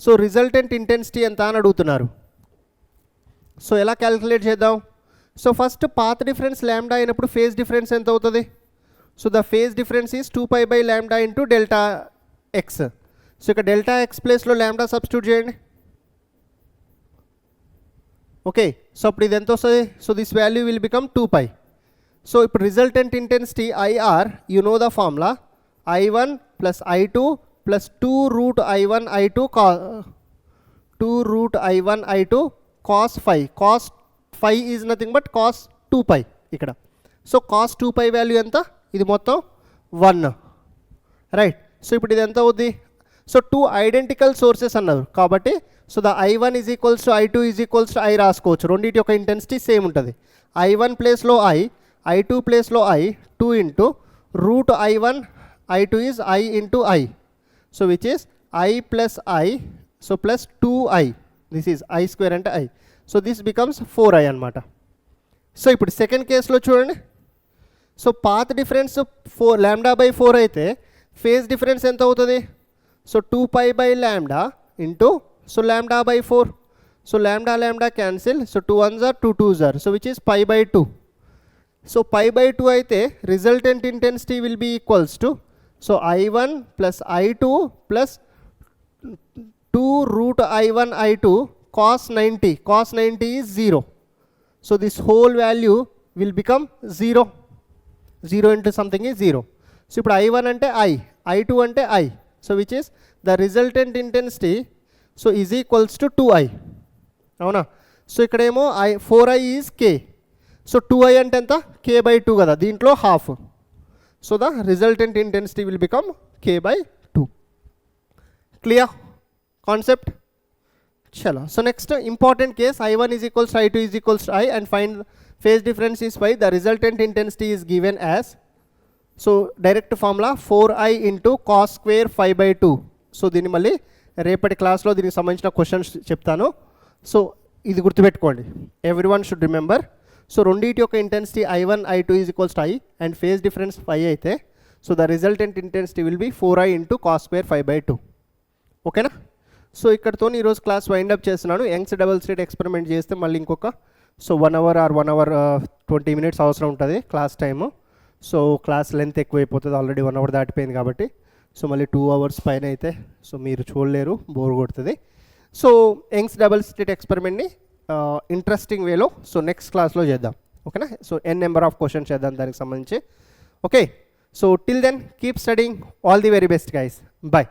so resultant intensity ఎంత అని అడుగుతున్నారు. సో ఎలా క్యాల్కులేట్ చేద్దాం? So first path difference lambda అయినప్పుడు ఫేజ్ డిఫరెన్స్ ఎంత అవుతుంది? So the phase difference is 2π/λ into delta X. So ఇక్కడ డెల్టా ఎక్స్ ప్లేస్లో లాంబ్డా సబ్స్టిట్యూట్ చేయండి. ఓకే, సో అప్పుడు ఇది ఎంత వస్తుంది? So this value will become 2π. So ఇప్పుడు resultant intensity IR, you know the formula, I1 plus I2 plus 2 root I1 I2 cos phi. Cos phi is nothing but cos 2π ఇక్కడ. So cos 2π value ఎంత? ఇది మొత్తం 1, right? So ఇప్పుడు ఇది ఎంత అవుద్ది? So 2 identical sources అన్నారు కాబట్టి so the I1 is equals to I2 is equals to I రాసుకోవచ్చు. రెండింటి యొక్క ఇంటెన్సిటీ సేమ్ ఉంటుంది. I1 ప్లేస్లో I2 ప్లేస్లో 2 into root I1 I2 is I into I. So which is I plus I, so plus 2I. This is I square అంటే I. So this becomes 4I అనమాట. So ఇప్పుడు second కేసులో చూడండి. So path difference λ/4 అయితే phase difference ఎంత అవుతుంది? So 2π/λ into so λ/4. So λ cancel. So 2 1s are 2 2s are. So which is π/2. So π/2 అయితే resultant intensity will be equals to so I1 plus I2 plus 2 root I1 I2 cos 90. Cos 90 is 0. So this whole value will become 0. 0 into something is 0. So ఇప్పుడు I1 అంటే I, I2 అంటే I. So which is the resultant intensity so is equals to 2I. అవునా? So ఇక్కడేమో 4I is K. So 2I అంటే ఎంత? K/2 కదా, దీంట్లో half. So the resultant intensity will become K/2. Clear concept? చలో. So next important case I1 is equals to I2 is equals to I and find phase difference is Y. The resultant intensity is given as, so direct formula 4I into cos square 5/2. So దీన్ని మళ్ళీ రేపటి క్లాస్లో దీనికి సంబంధించిన questions చెప్తాను. So ఇది గుర్తుపెట్టుకోండి, every one should remember. So రెండింటి యొక్క intensity I1 I2 is equals to I and phase difference 5 అయితే, so the resultant intensity will B 4I into cos square 5/2. ఓకేనా? సో ఇక్కడతో ఈరోజు క్లాస్ వైండ్ అప్ చేస్తున్నాను. యంగ్స్ డబుల్ స్లిట్ ఎక్స్పెరిమెంట్ చేస్తే మళ్ళీ ఇంకొక 1 hour or 1 hour 20 minutes అవసరం ఉంటుంది class time. So class length ఎక్కువైపోతుంది, ఆల్రెడీ 1 hour దాటిపోయింది కాబట్టి. సో మళ్ళీ 2 hours పైన అయితే సో మీరు చూడలేరు, బోర్ కొడుతుంది. సో యంగ్స్ డబుల్ స్లిట్ ఎక్స్పెరిమెంట్ని ఇంట్రెస్టింగ్ వేలో సో నెక్స్ట్ క్లాస్లో చేద్దాం. ఓకేనా? సో నెంబర్ ఆఫ్ క్వశ్చన్స్ చేద్దాం దానికి సంబంధించి. Okay, so till then keep studying. All the very best guys. Bye.